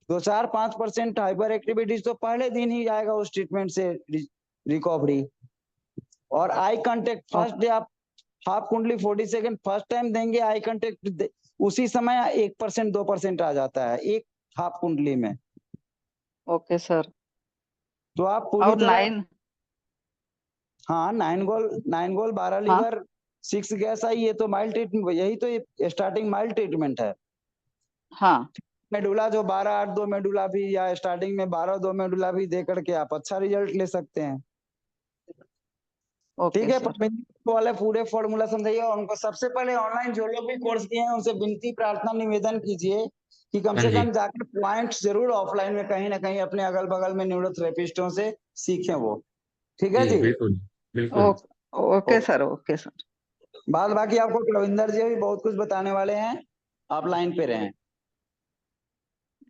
2-4-5% हाइपर एक्टिविटीज तो पहले दिन ही आएगा उस ट्रीटमेंट से रिकवरी। और आई कांटेक्ट फर्स्ट डे आप हाफ कुंडली 40 सेकंड फर्स्ट टाइम देंगे, आई कांटेक्ट उसी समय 1% 2% आ जाता है एक हाफ कुंडली में। Okay sir. तो आप पूरी और तरह 9 हाँ 9 गोल 12 लीवर 6 गैस आई, ये तो माइल्ड ट्रीटमेंट, यही तो स्टार्टिंग माइल्ड ट्रीटमेंट है। हाँ मेडुला जो 12-8-2 मेडुला भी, या स्टार्टिंग में 12-2 मेडुला भी दे करके आप अच्छा रिजल्ट ले सकते हैं। ओके ठीक है, सर। वाले पूरे फॉर्मूला समझाइए। और उनको सबसे पहले ऑनलाइन जो लोग भी कोर्स किए हैं उनसे विनती प्रार्थना निवेदन कीजिए कि कम हाँ से जी। कम जाकर पॉइंट्स जरूर ऑफलाइन में कहीं ना कहीं अपने अगल बगल में न्यूरोथेरेपिस्टों से सीखें वो। ठीक है जी जी। बिल्कुल बिल्कुल। Okay sir, okay sir. बाद बाकी आपको रविंदर जी भी बहुत कुछ बताने वाले हैं, आप लाइन पे रहें।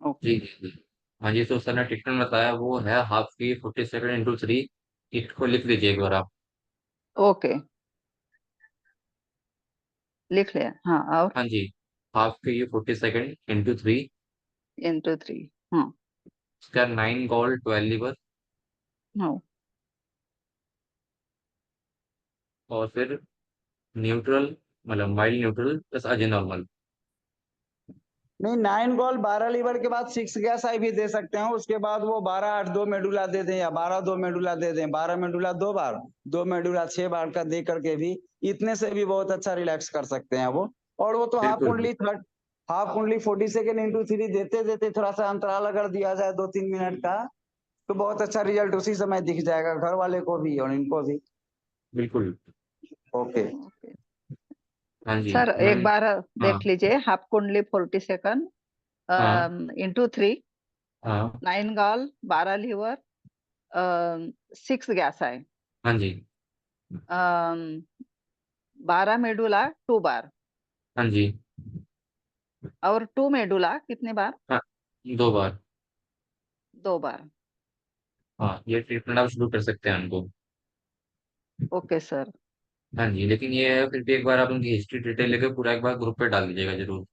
जी जी जी। हाँ जी, तो सर ने ट्रीटमेंट बताया वो है हाफ की 47x3। इसको लिख लीजिए एक बार आप। ओके, लिख लिया। हाँ, और हाँ जी, हाफ की 42 x3 into 3। हाँ उसका 9 गॉल 12 लीवर हाँ। और फिर न्यूट्रल, मतलब mild neutral plus Ajay normal. नहीं 9 गोल 12 लीवर के बाद 6 गैस आई भी दे सकते हैं। उसके बाद वो 12-8-2 मेडुला दे दें या 12-2 मेडुला दे दें, 12 मेडुला 2 बार, 2 मेडुला 6 बार का दे करके भी इतने से भी बहुत अच्छा रिलैक्स कर सकते हैं वो। और वो तो बिल्कुल हाफ कुंडली 40 सेकेंड इंटू 3 देते देते थोड़ा सा अंतराल अगर दिया जाए 2-3 मिनट का, तो बहुत अच्छा रिजल्ट उसी समय दिख जाएगा घर वाले को भी और इनको भी। बिल्कुल। ओके। ओके हाँ जी सर, एक मैम। बार हाँ देख लीजिए। हाफ कुंडली 40 सेकंड हाँ इंटू 3, हाँ 9 गॉल 12 लीवर 6 गैस है, हाँ जी 12 मेडुला 2 बार, हाँ जी। और 2 मेडुला कितने बार? हाँ, 2 बार। 2 बार। हाँ, ये ट्रीटमेंट आप शुरू कर सकते हैं उनको। Okay sir. हाँ जी, लेकिन ये है फिर भी एक बार आप उनकी हिस्ट्री डिटेल लेकर पूरा एक बार ग्रुप पे डाल दीजिएगा जरूर।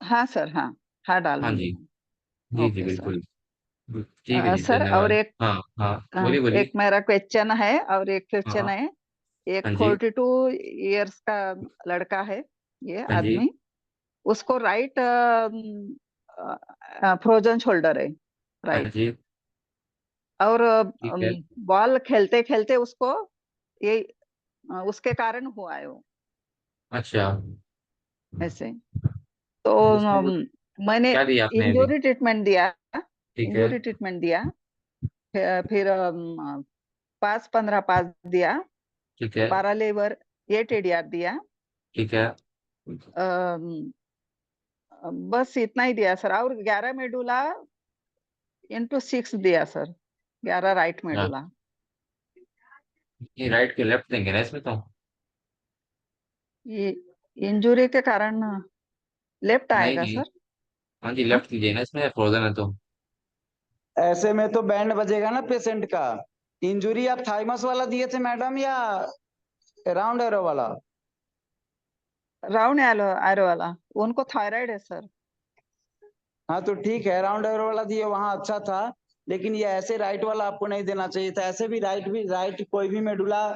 हाँ सर, हाँ हाँ, डाल हाँ दूंगी जी। मैं। जी जी ओके सर। बिल्कुल। ठीक है जी, सर, और धन्यवाद। एक हाँ हाँ, बोलिए बोलिए। एक मेरा क्वेश्चन है, और एक क्वेश्चन हाँ है। एक हाँ जी 42 इयर्स का लड़का है, ये हाँ जी आदमी। उसको राइट फ्रोजन शोल्डर है, हाँ राइट। जी। और ठीक है। बॉल खेलते खेलते उसको ये उसके कारण हुआ है वो, अच्छा, ऐसे। तो तो उसमें मैंने क्या दिया आपने अभी? इंजरी ट्रीटमेंट दिया, ठीक है। इंजरी ट्रीटमेंट दिया। फिर 5-15 पास दिया, ठीक है। 12 लेबर 8 एडीआर दिया। ठीक है। अम, बस इतना ही दिया सर। और 11 मेडुला इंटू 6 दिया सर, 11 राइट हाँ, मेडुला। ये राइट के लेफ्ट देंगे ना इसमें तो? ये इंजुरी के कारण लेफ्ट नहीं आएगा नहीं। सर। हाँ जी, हाँ? लेफ्ट कीजिए ना, इसमें फ्रोजन है तो। ऐसे में तो बैंड बजेगा ना पेशेंट का। इंजुरी आप थाइमस वाला दिए थे मैडम या राउंड एरो वाला? राउंड एरो एरो वाला। उनको थायराइड है सर। हाँ तो ठीक है, राउंड एरो वाला दिए वहां अच्छा था। लेकिन ये ऐसे राइट वाला आपको नहीं देना चाहिए था। ऐसे भी राइट कोई भी मेडुला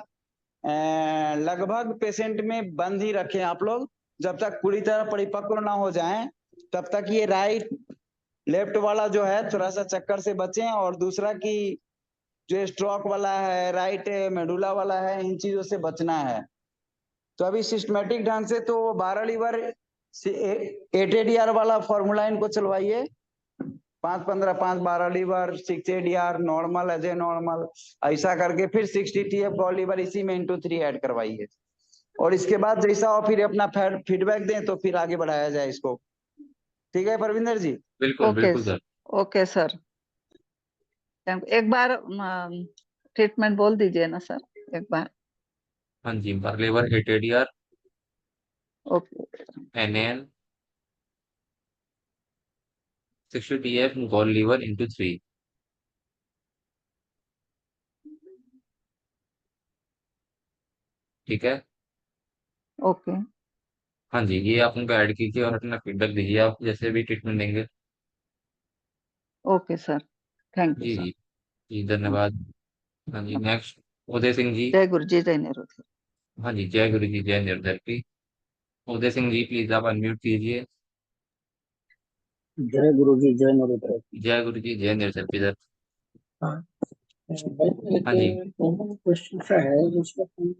लगभग पेशेंट में बंद ही रखें आप लोग, जब तक पूरी तरह परिपक्व ना हो जाएं तब तक ये राइट लेफ्ट वाला जो है थोड़ा सा चक्कर से बचें। और दूसरा कि जो स्ट्रोक वाला है राइट मेडुला वाला है, इन चीजों से बचना है। तो अभी सिस्टमेटिक ढंग से तो 12 लीवर 8 ADR वाला फॉर्मूला इनको चलवाइए। 5-15 5-12 liver 6 ADR normal age a normal, ऐसा करके फिर 60 TF लीवर इसी में इंटू 3 ऐड करवाइए। और इसके बाद जैसा हो फिर अपना फीडबैक दें तो फिर आगे बढ़ाया जाए इसको। ठीक है परविंदर जी? बिल्कुल ओके बिल्कुल सर। ओके सर, एक बार ट्रीटमेंट बोल दीजिए ना सर, एक बार। हाँ जी, liver हेटेडियर okay NaN 60 TF gall liver into 3। ठीक है। ओके हाँ जी, ये आप उनको ऐड कीजिए और अपना फीडबैक दीजिए आप जैसे भी ट्रीटमेंट देंगे। ओके सर, थैंक यू जी सर। जी जी, धन्यवाद। हाँ जी, नेक्स्ट उदय सिंह जी। जय गुरु जी, जय निरुद्र। हाँ जी, जय गुरु जी जय निर्धर। उदय सिंह जी प्लीज आप अनम्यूट कीजिए। जय गुरु जी, जय नरोत्तम। जय गुरु जी जय निर्धर। हाँ, भाई एक हाँ जी। कॉमन क्वेश्चन सा है जिसको हम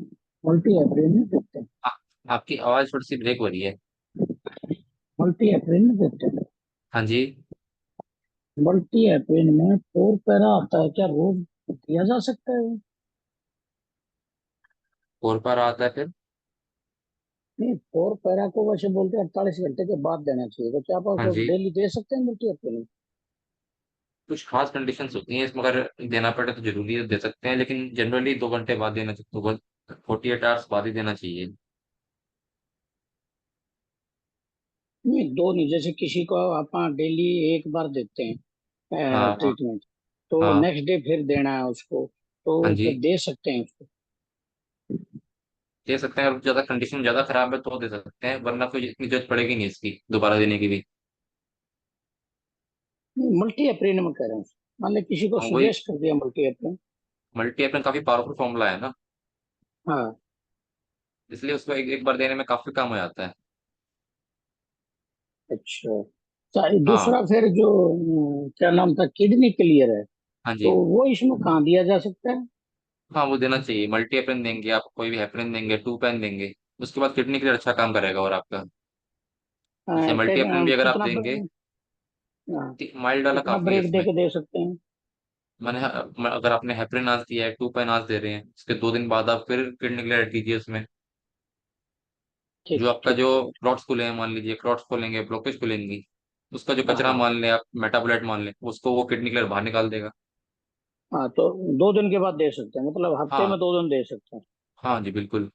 मल्टी एप्रिल में देखते हैं। आ, आपकी आवाज थोड़ी सी ब्रेक हो रही है। मल्टी एप्रिल में देखते हैं। हाँ जी। मल्टी एप्रिल में फोर पैरा आता है, क्या रोज दिया जा सकता है वो? फोर पर आता है फिर। नहीं, फोर पैरा को वैसे बोलते हैं 48 घंटे के बाद देना चाहिए, तो क्या आप हाँ जी, डेली दे सकते हैं मल्टी एप्रिल में? कुछ खास कंडीशंस होती हैं इसमें, अगर देना पड़े तो जरूरी है दे सकते हैं, लेकिन जनरली 2 घंटे बाद देना चाहिए, तो 48 आवर्स बाद ही देना चाहिए। नहीं, दो नहीं, जैसे किसी को आप डेली एक बार देते हैं हाँ ट्रीटमेंट, तो हाँ नेक्स्ट डे फिर देना है उसको, तो हाँ क्या जी, दे सकते हैं उसको? दे सकते हैं। अगर ज्यादा कंडीशन ज्यादा खराब है तो दे सकते हैं, वरना कोई इतनी जरूरत पड़ेगी नहीं इसकी दोबारा देने की भी। मल्टी एप्रिल में कह रहे हैं, मान ली किसी को हाँ वही, सजेस्ट कर दिया मल्टी एप्रिल। मल्टी एपन काफी पावरफुल फॉर्मूला है ना, हाँ, इसलिए उसको एक बार देने में काफी काम हो जाता है। अच्छा। हाँ दूसरा फिर जो क्या नाम था, किडनी क्लियर है, हाँ तो जी। वो इसमें कहाँ दिया जा सकता है? हाँ वो देना चाहिए, मल्टी एपन देंगे आप, कोई भी हेपरिन देंगे, 2 पेन देंगे, उसके बाद किडनी के लिए अच्छा काम करेगा। और आपका जैसे मल्टी एपन भी अगर आप कितना देंगे, हाँ, माइल्ड वाला कितना काफी है ब्रेक दे इसमें। के दे सकते हैं? अगर आपने हेपरिन आज दिया है, 2 पेन आज दे रहे हैं, उसके 2 दिन बाद आप फिर किडनी के लिए ऐड कीजिए उसमें। ठीक जो आपका ठीक जो ठीक। क्लॉट्स खुले हैं, मान लीजिए क्लॉट्स खोलेंगे, ब्लॉकेज खुलेंगी, उसका जो हाँ कचरा हाँ मान लें आप, मेटाबोलाइट मान लें, उसको वो किडनी के लिए बाहर निकाल देगा। हाँ, तो 2 दिन के बाद दे सकते हैं, मतलब हफ्ते हाँ में 2 दिन दे सकते हैं? हाँ जी बिल्कुल।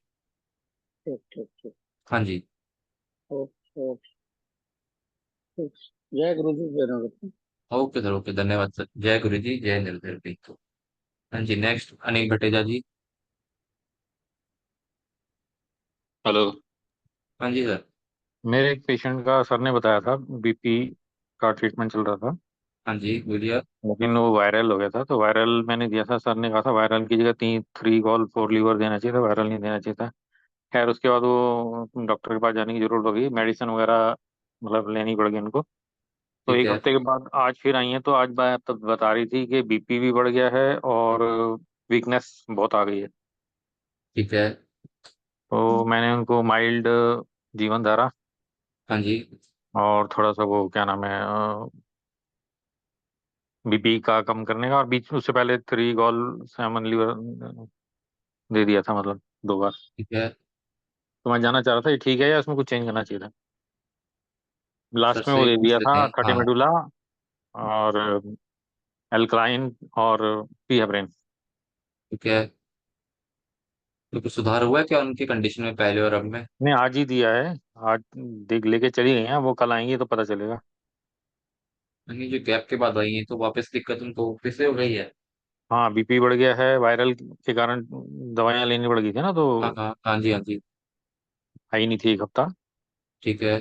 ठीक ठीक ठीक। हाँ जी। ओके ओके, ठीक। जय गुरु जी, जय नरोत्तम। ओके सर, ओके, धन्यवाद सर। जय गुरु जी जय निर्भर। हाँ जी, नेक्स्ट अनिल भटेजा जी। हेलो। हाँ जी सर। मेरे एक पेशेंट का सर ने बताया था बीपी का ट्रीटमेंट चल रहा था, हाँ जी बोलिए। लेकिन वो वायरल हो गया था, तो वायरल मैंने दिया था। सर ने कहा था वायरल की जगह 3 गॉल 4 लीवर देना चाहिए था, वायरल नहीं देना चाहिए था। खैर उसके बाद वो डॉक्टर के पास जाने की जरूरत हो गई, मेडिसिन वगैरह मतलब लेनी पड़ गई उनको। तो ठीक एक है। हफ्ते के बाद आज फिर आई है, तो आज बात तब बता रही थी कि बीपी भी बढ़ गया है और वीकनेस बहुत आ गई है। ठीक है। तो मैंने उनको माइल्ड जीवन धारा हाँ जी। और थोड़ा सा वो क्या नाम है बीपी का कम करने का, और बीच उससे पहले 3 गॉल 7 लीवर दे दिया था, मतलब 2 बार। ठीक है तो मैं जानना चाह रहा था ये ठीक है या इसमें कुछ चेंज करना चाहिए था? सर, लास्ट में वो सही दे पूछ दिया लेते था हैं। हाँ थर्टीमेडुला और एल्कलाइन और पी हेपरिन। ठीक है। तो कुछ सुधार हुआ है क्या उनकी कंडीशन में पहले और अब में? ने आज ही दिया है, आज देख लेके चली गई हैं, वो कल आएंगी तो पता चलेगा। यानी जो गैप के बाद आई है तो वापस दिक्कत उनको फिर से हो गई है? हाँ बीपी बढ़ गया है, वायरल के कारण दवाइयाँ लेनी पड़ गई थी ना, तो हाँ हाँ हाँ जी हाँ जी। आई नहीं थी एक हफ्ता। ठीक है।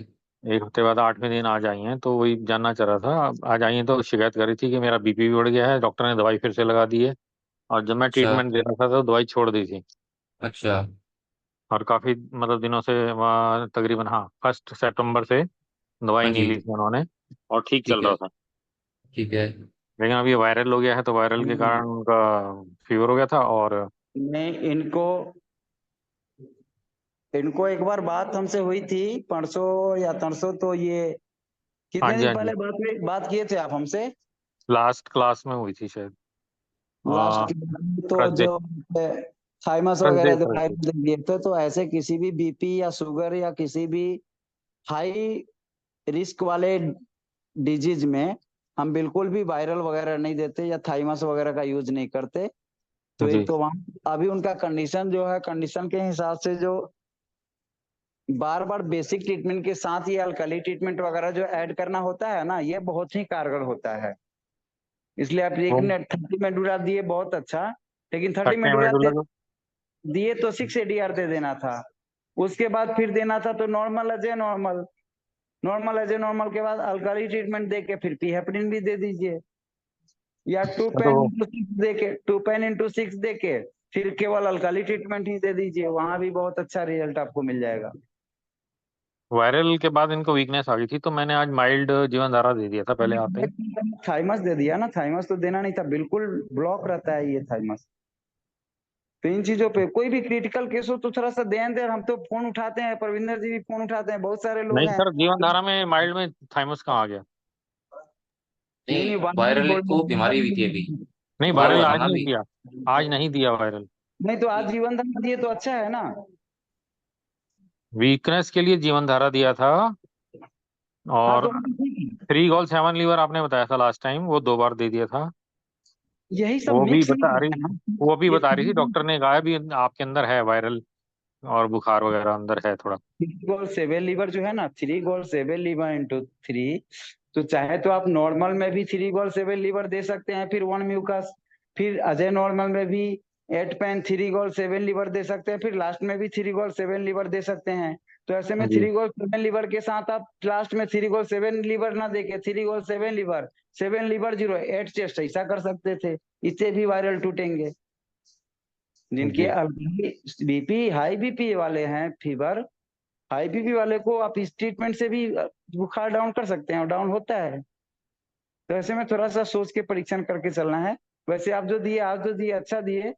एक हफ्ते बाद 8वें दिन आज आई हैं, तो वही जानना चाह रहा था। आज आई हैं तो शिकायत कर रही थी कि मेरा बीपी भी बढ़ गया है, डॉक्टर ने दवाई फिर से लगा दी है, और जब मैं अच्छा ट्रीटमेंट दे रहा था तो दवाई छोड़ दी थी। अच्छा। और काफी मतलब दिनों से वहाँ तकरीबन, हाँ 1 सितंबर से दवाई हाँ नहीं जी। ली थी उन्होंने, और ठीक चल ठीक है। रहा था। ठीक है। लेकिन अब ये वायरल हो गया है, तो वायरल के कारण उनका फीवर हो गया था। और नहीं, इनको इनको एक बार बात हमसे हुई थी परसों या तरसों, तो ये हाँ कितने जी दिन हाँ जी, पहले बात किए थे आप हमसे? लास्ट क्लास में हुई थी शायद। लास्ट, तो थर्सडे। जो थाइमस सर वगैरह देख जो रहे थे। वायरल दिए थे, तो ऐसे किसी भी बीपी या शुगर या किसी भी हाई रिस्क वाले डिजीज में हम बिल्कुल भी वायरल वगैरह नहीं देते या थाइमस वगैरह का यूज नहीं करते। तो जी एक तो वहाँ अभी उनका कंडीशन जो है, कंडीशन के हिसाब से जो बार बार बेसिक ट्रीटमेंट के साथ ये अल्कली ट्रीटमेंट वगैरह जो ऐड करना होता है ना, ये बहुत ही कारगर होता है। इसलिए आप एक वो ने 30 मेडुला दिए, बहुत अच्छा, लेकिन 30 खट्टे मेडुला मेडुला दिए तो 6 एडीआर दे देना था। उसके बाद फिर देना था तो normal Ajay normal, normal Ajay normal के बाद अल्कली ट्रीटमेंट दे के फिर पीहेपरिन भी दे दीजिए, या 2 पेन तो इंटू 6 दे के, 2 पेन इंटू 6 दे के फिर केवल अल्कली ट्रीटमेंट ही दे दीजिए, वहां भी बहुत अच्छा रिजल्ट आपको मिल जाएगा। वायरल के बाद इनको वीकनेस आ गई थी, तो मैंने आज माइल्ड जीवन धारा दे दिया था पहले आते ही। थाइमस दे दिया ना, थाइमस तो देना नहीं था, बिल्कुल ब्लॉक रहता है ये थाइमस। तो इन चीजों पे कोई भी क्रिटिकल केस हो तो थोड़ा सा ध्यान दें। हम तो फोन उठाते हैं, परविंदर जी भी फोन उठाते हैं, बहुत सारे लोग नहीं हैं। सर, जीवन धारा में माइल्ड में थाइमस कहाँ आ गया? नहीं नहीं, नहीं, वायरल को बीमारी हुई थी अभी, नहीं, हुआ वायरल हुआ था आज ना नहीं अभी। दिया, आज नहीं दिया वायरल। नहीं तो आज जीवन दान दिए तो अच्छा है ना। वीकनेस के लिए जीवन धारा दिया था, हाँ और तो थ्री गॉल 7 लीवर आपने बताया था लास्ट टाइम, वो 2 बार दे दिया था। यही सब वो भी मिक्स बता रही नहीं है ना। वो भी ये बता रही थी, डॉक्टर ने कहा भी आपके अंदर है वायरल, और बुखार वगैरह अंदर है थोड़ा। 3 गोल 7 लीवर जो है ना, 3 गोल 7 लीवर इंटू 3, तो चाहे तो आप नॉर्मल में भी 3 गोल 7 लीवर दे सकते हैं, फिर 1 म्यूकस, फिर अजय नॉर्मल में भी 8 पेन 3 गोल 7 लीवर दे सकते हैं, फिर लास्ट में भी 3 गोल 7 लीवर दे सकते हैं। तो ऐसे में जी 3 गोल 7 लीवर के साथ आप लास्ट में 3 गोल 7 लीवर ना देके 3 गोल 7 लीवर 7 लीवर 0 8 चेस्ट ऐसा कर सकते थे, इससे भी वायरल टूटेंगे। जिनके जी बीपी हाई बीपी वाले हैं, फीवर हाई बीपी वाले को आप इस ट्रीटमेंट से भी बुखार डाउन कर सकते हैं, और डाउन होता है। तो ऐसे में थोड़ा सा सोच के परीक्षण करके चलना है। वैसे आप जो दिए, आज जो दिए अच्छा दिए,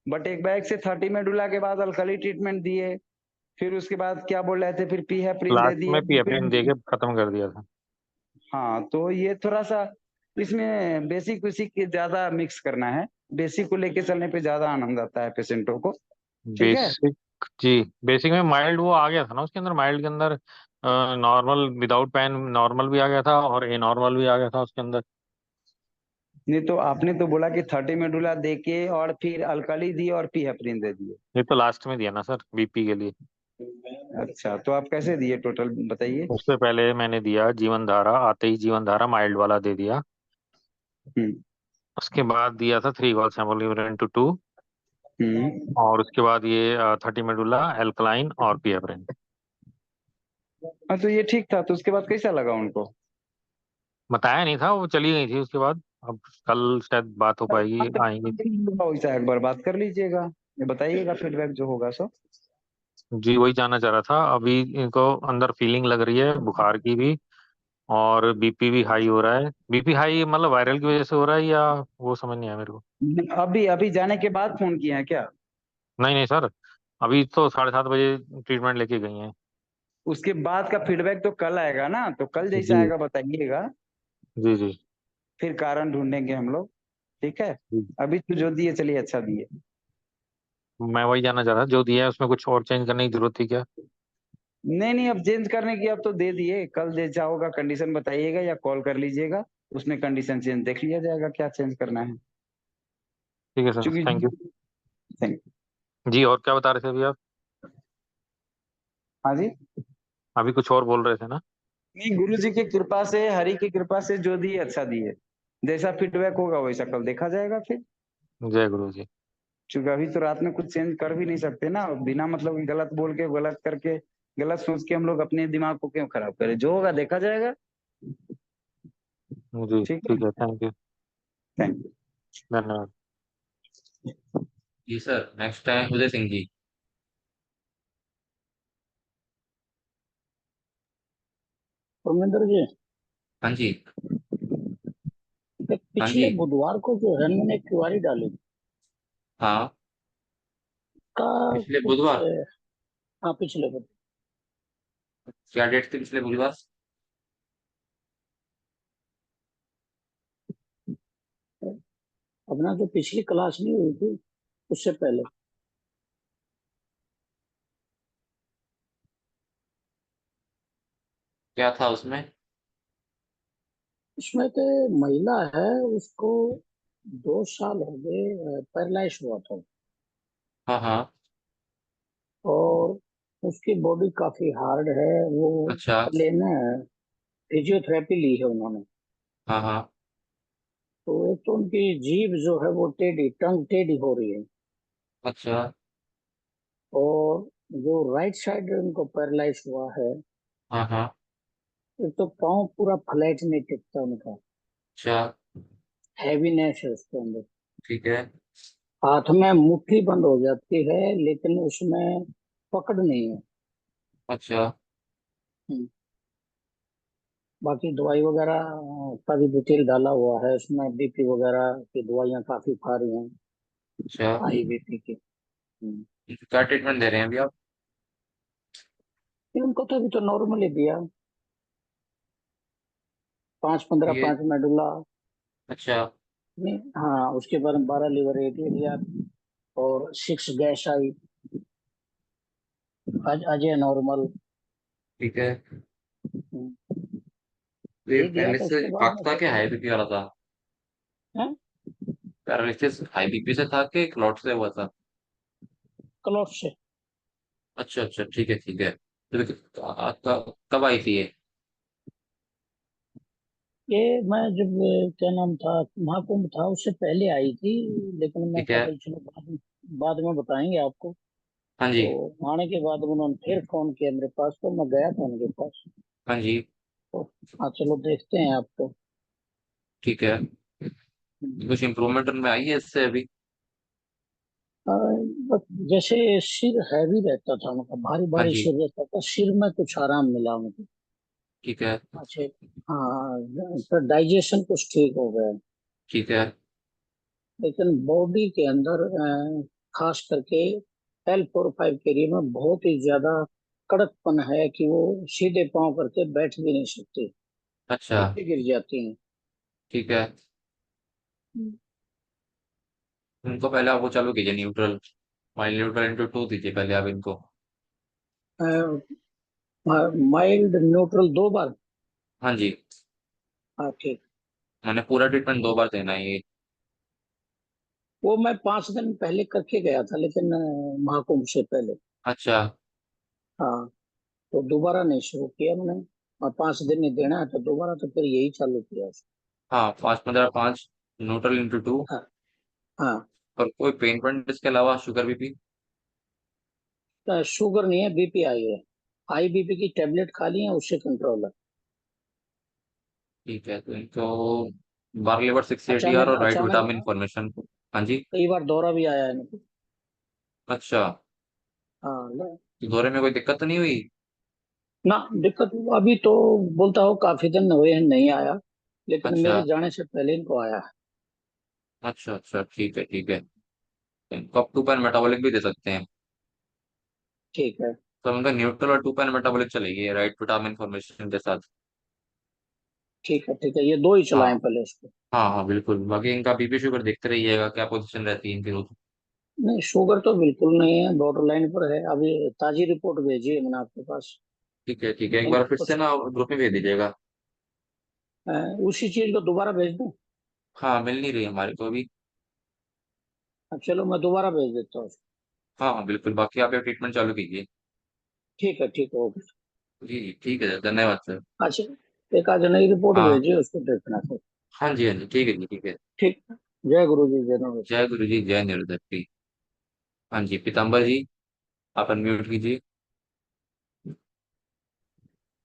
बट एक बैग से 30 मेडुला के बाद अल्कली ट्रीटमेंट दिए, फिर उसके बाद क्या बोल रहे थे, फिर पीहेपरिन दे लास्ट दिए। में पीएफएन दे के खत्म कर दिया था। हाँ तो ये थोड़ा सा इसमें बेसिक उसिक ज्यादा मिक्स करना है, बेसिक को लेके चलने पे ज्यादा आनंद आता है पेशेंटों को। ठीक है। बेसिक, जी बेसिक में माइल्ड वो आ गया था ना उसके अंदर, माइल्ड के अंदर नॉर्मल विदाउट पेन नॉर्मल भी आ गया था, और ए नॉर्मल भी आ गया था उसके अंदर। नहीं तो आपने तो बोला कि 30 मेडुला दे के और फिर अल्कली दिए और पीहेपरिन दे दिए। ये तो लास्ट में दिया ना सर, बीपी के लिए। अच्छा तो आप कैसे दिए टोटल बताइए। उससे पहले मैंने दिया जीवन धारा, आते ही जीवन धारा माइल्ड वाला दे दिया। हम्म उसके बाद दिया था 3 गॉल 7 लीवर इंटू 2, हम्म। और उसके बाद ये 30 मेडुला एल्कलाइन और पीएफरेन। हाँ तो ये ठीक था, तो उसके बाद कैसा लगा उनको। बताया नहीं था, वो चली गई थी उसके बाद। अब कल शायद बात हो पाएगी, आएंगी। वैसा एक बार बात कर लीजिएगा, ये बताइएगा फीडबैक जो होगा सो। जी वही जानना चाह रहा था, अभी इनको अंदर फीलिंग लग रही है बुखार की भी, और बीपी भी हाई हो रहा है। बीपी हाई मतलब वायरल की वजह से हो रहा है, या वो समझ नहीं आया मेरे को। अभी अभी जाने के बाद फोन किए हैं क्या। नहीं नहीं सर, अभी तो 7:30 बजे ट्रीटमेंट लेके गई हैं। उसके बाद का फीडबैक तो कल आएगा ना, तो कल जैसा जी आएगा बताइएगा, जी जी फिर कारण ढूंढेंगे हम लोग। ठीक है। जी। अभी तो जो दिए चलिए अच्छा दिए। मैं वही जानना चाह रहा था, जो दिया है उसमें कुछ और चेंज करने की जरूरत थी क्या? नहीं नहीं, अब चेंज करने की अब तो दे दिए, कल जैसा होगा कंडीशन बताइएगा या कॉल कर लीजिएगा, उसमें कंडीशन चेंज देख लिया जाएगा क्या चेंज करना है। ठीक है सर, क्योंकि थैंक यू। थैंक। जी और क्या बता रहे थे अभी आप? हाँ जी। अभी कुछ और बोल रहे थे ना? नहीं, गुरु जी की कृपा से, हरि की कृपा से जो दिए अच्छा दिए, जैसा फीडबैक होगा वैसा कल देखा जाएगा फिर। जय गुरु जी। क्योंकि अभी तो रात में कुछ चेंज कर भी नहीं सकते ना, बिना मतलब कि गलत बोल के, गलत करके, गलत सोच के हम लोग अपने दिमाग को क्यों खराब करें, जो होगा देखा जाएगा। जी ठीक है। ठीक है, थैंक यू। Thank you. धन्यवाद। जी sir, next time Uday Singh ji. Parminder जी, हाँ जी। हाँ पिछले जी। बुधवार को जो है मैंने क्यूआरी डाली हाँ, का पिछले कुछ बुधवार। हाँ पिछले बुधवार क्या डेट थी पिछले बुधवार? अपना जो पिछली क्लास नहीं हुई थी उससे पहले क्या था उसमें? उसमें तो महिला है, उसको 2 साल हो गए पैरालाइज हुआ था, हाँ हाँ। और उसकी बॉडी काफी हार्ड है। वो अच्छा। पहले ना फिजियोथेरेपी ली है उन्होंने। हाँ हाँ। तो एक तो उनकी जीभ जो है वो टेढ़ी, टंग टेढ़ी हो रही है, अच्छा। और जो राइट साइड उनको पैरालाइज हुआ है, हाँ हाँ। एक तो पाँव पूरा फ्लैट नहीं टिकता उनका, अच्छा। हैवीनेस है उसके अंदर। ठीक है। हाथ में मुट्ठी बंद हो जाती है, लेकिन उसमें पकड़ नहीं है। अच्छा। हम्म। बाकी दवाई वगैरह का भी डिटेल डाला हुआ है उसमें, बीपी वगैरह की दवाइयाँ काफी खा रही हैं, अच्छा। हाई बीपी की। क्या ट्रीटमेंट दे रहे हैं अभी आप? ये उनको तो अभी तो नॉर्मल ही दिया, 5-15 ये। 5 मेडुला। अच्छा। नहीं, हाँ, उसके बाद 12 लीवर एरिया दिया, और 6 गैस आई, आज अजय नॉर्मल। ठीक है। तो ये यही दिया था, पैरालिसिस उसके बाद हार्ट में था तो क्या, फिर हाई बीपी वाला था? है पैरालिसिस हाई बीपी से था कि क्लॉट से हुआ था? क्लॉट से। अच्छा अच्छा, ठीक है ठीक है। तो कब आई थी ये? ये मैं जब क्या नाम था, महाकुंभ था उससे पहले आई थी, लेकिन मैं ठीक कहा है। भाई चलो बाद में बताएंगे आपको। हाँ जी। तो आने के बाद उन्होंने फिर फोन किया मेरे पास, तो मैं गया था उनके पास। हाँ जी। तो हाँ, चलो देखते हैं आपको। ठीक है। कुछ इम्प्रूवमेंट उनमें आई है इससे अभी? आ, बस जैसे सिर हैवी रहता था उनका, भारी हाँ भारी जी। सिर रहता था, सिर में कुछ आराम मिला उनको। ठीक है। अच्छा। हाँ, तो डाइजेशन कुछ ठीक हो गया, ठीक है। लेकिन बॉडी के अंदर खास करके L4-5 के एरिया में बहुत ही ज्यादा कड़कपन है, कि वो सीधे पांव करके बैठ भी नहीं सकती, अच्छा। नीचे गिर जाती हैं। ठीक है। उनको पहले आप वो चालू कीजिए, न्यूट्रल। माइल न्यूट्रल इंटू 2 दीजिए पहले आप इनको। माइल्ड न्यूट्रल 2 बार। हाँ जी। हाँ, ठीक। मैंने पूरा ट्रीटमेंट 2 बार देना है ये। वो मैं 5 दिन पहले करके गया था, लेकिन महाकुंभ से पहले। अच्छा। हाँ, तो दोबारा नहीं शुरू किया मैंने, और 5 दिन ही देना है, तो दोबारा तो फिर यही चालू किया। हाँ, 5 15 5 न्यूट्रल इंटू 2। हाँ। हाँ, और कोई पेन पॉइंट इसके अलावा, शुगर बीपी? तो शुगर नहीं है, बीपी आई है। हाई बीपी की टेबलेट खा ली है, उससे कंट्रोल है। ठीक है, तो इनको बार्लेवर 680 और राइट अचानक विटामिन फॉर्मेशन। हाँ जी। कई बार दौरा भी आया है इनको। अच्छा। हाँ, तो दौरे में कोई दिक्कत तो नहीं हुई? ना दिक्कत अभी तो, बोलता हो काफी दिन हुए हैं नहीं आया, लेकिन अच्छा मेरे जाने से पहले इनको आया है। अच्छा। अच्छा, ठीक है ठीक है। तो इनको आप 2 पैन मेटाबॉलिक भी दे सकते हैं। ठीक है। तो हम इनका न्यूट्रल और 2 पैन मेटाबॉलिक चलेगी राइट विटामिन फॉर्मेशन के साथ। ठीक है। ठीक है, ये 2 ही हाँ चलाएं पहले इसको। हाँ हाँ, बिल्कुल। बाकी इनका बीपी शुगर देखते रहिएगा क्या पोजीशन रहती है इनकी रोज। नहीं, शुगर तो बिल्कुल नहीं है, बॉर्डर लाइन पर है। अभी ताजी रिपोर्ट भेजी है मैंने आपके पास। ठीक है ठीक है, एक बार इनको फिर से कुछ ना ग्रुप में भेज दीजिएगा। अ, उसी चीज को दोबारा भेज दूं? हाँ, मिल नहीं रही हमारे को अभी। चलो मैं दोबारा भेज देता हूँ। हाँ हाँ बिल्कुल, बाकी आप ये ट्रीटमेंट चालू कीजिए। ठीक है, ठीक है, ओके। जी जी, ठीक है सर, धन्यवाद सर। अच्छा, एक आज नई रिपोर्ट हाँ भेजी है, उसको देखना सर। हाँ जी, हाँ जी, ठीक है जी, ठीक है। ठीक। जय गुरु जी, जय नमः। जय गुरु जी, जय निरुद्धि। हाँ जी, पीताम्बर जी, आप अनम्यूट कीजिए।